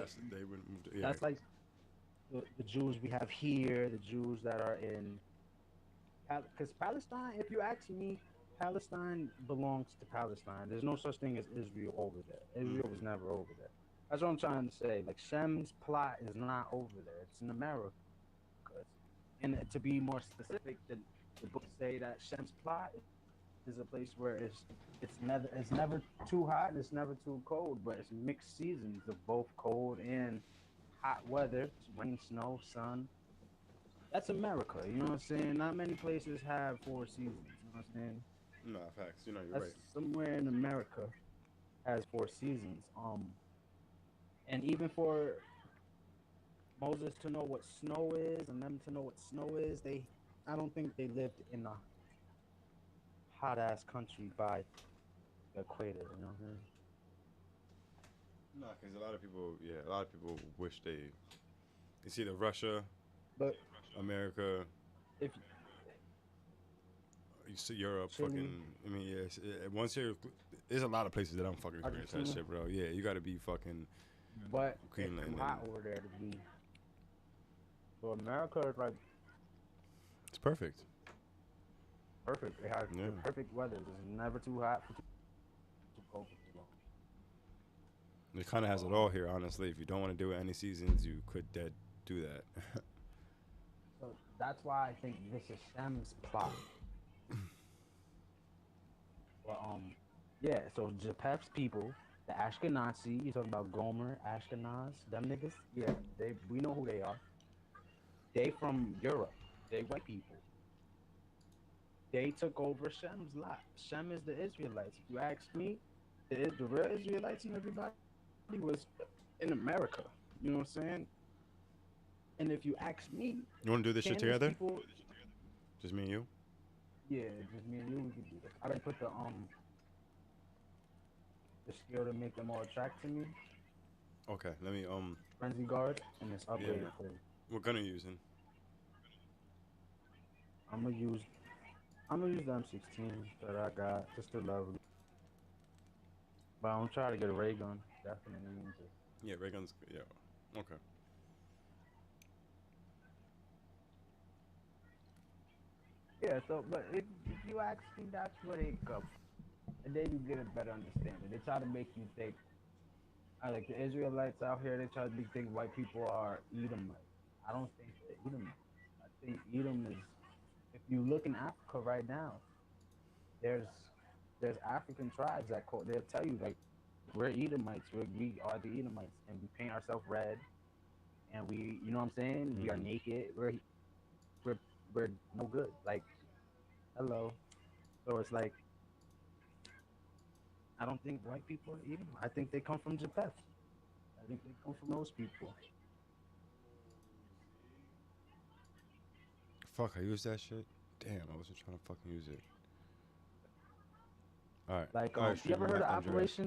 that's like the Jews we have here, the Jews that are in, because Palestine, if you ask me, Palestine belongs to Palestine. There's no such thing as Israel over there. Israel was never over there. That's what I'm trying to say. Like Shem's plot is not over there. It's in America. And to be more specific, the books say that Shem's plot is a place where it's never too hot and it's never too cold, but it's mixed seasons of both cold and hot weather, rain, snow, sun. That's America, you know what I'm saying? Not many places have 4 seasons, you know what I'm saying? No, facts. You're That's right. Somewhere in America has 4 seasons. And even for Moses to know what snow is and them to know what snow is, I don't think they lived in a hot ass country by the equator, you know what I'm saying? No, because a lot of people wish it's either Russia, but America, if you see Europe, Chile. fucking. I mean, once there's a lot of places that I'm fucking experienced that Argentina. shit, bro. Yeah, you got to be fucking. But Greenland it's and- too hot over there to be. So America is like It's perfect. perfect. It has Yeah. the perfect weather. It's never too hot for too cold for too long. It kind of has it all here, honestly. If you don't want to do it any seasons, you could do that. So that's why I think this is Shem's plot. But yeah. So Japheth's people, the Ashkenazi. You talking about Gomer, Ashkenaz, them niggas? Yeah, we know who they are. They from Europe. They white people. They took over Shem's lot. Shem is the Israelites. If you ask me, the real Israelites and everybody was in America. You know what I'm saying? And if you ask me, You want to do this shit Canaan's together? people- Just me and you? yeah, just me and you, we can do this. I done put the skill to make them all attract to me. Okay, let me Frenzy guard, and it's upgraded for you. What gun are you using? I'm gonna use the M16 that I got, just to level. But I'm trying to get a ray gun. Definitely need to. Yeah, ray guns. Yeah. Okay. Yeah, so, but if you ask me, that's where they come. And then you get a better understanding. They try to make you think, like the Israelites out here, they try to make you think white people are Edomites. I don't think they're Edomites. I think Edom is, if you look in Africa right now, there's African tribes that they'll tell you, like, we're Edomites, we are the Edomites, and we paint ourselves red, and we, you know what I'm saying? We are naked, we're no good. Like, hello. So it's like, I don't think white people are Edom. I think they come from Japheth. I think they come from those people. Fuck, I used that shit? Damn, I wasn't trying to fucking use it. Alright. Like, Alright, you ever Steven, heard of Andreas.